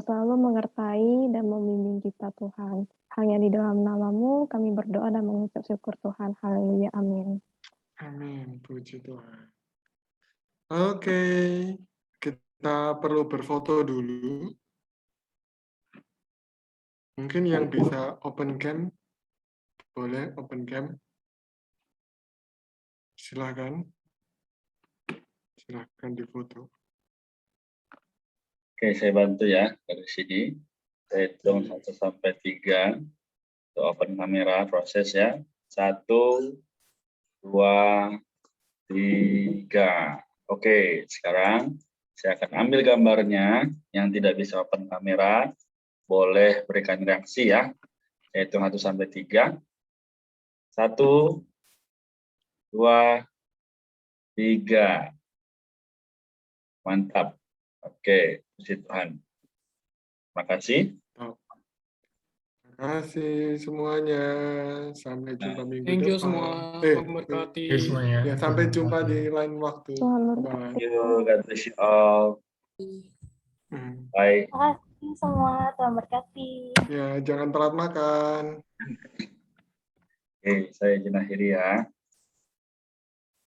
selalu mengerti dan membimbing kita, Tuhan. Hanya di dalam nama-Mu kami berdoa dan mengucap syukur, Tuhan. Haleluya. Amin. Amin. Puji Tuhan. Oke. Kita perlu berfoto dulu. Mungkin yang bisa open cam, boleh open cam. Silakan difoto. Oke, saya bantu ya dari sini. Saya hitung 1 sampai 3. Untuk open kamera proses ya. 1, 2, 3. Oke, sekarang saya akan ambil gambarnya. Yang tidak bisa open kamera, boleh berikan reaksi ya. Saya hitung 1 sampai 3. 1, 2, 3. Mantap. Oke, puji Tuhan. Terima kasih. Terima kasih semuanya. Sampai jumpa minggu Thank you depan. semua. Memberkati. semuanya. Ya, sampai jumpa di lain waktu. Tuhan Bye. Thank you. God bless you all. Bye. Terima kasih semua, Tuhan berkati. Ya, jangan telat makan. Oke, saya izin akhiri ya.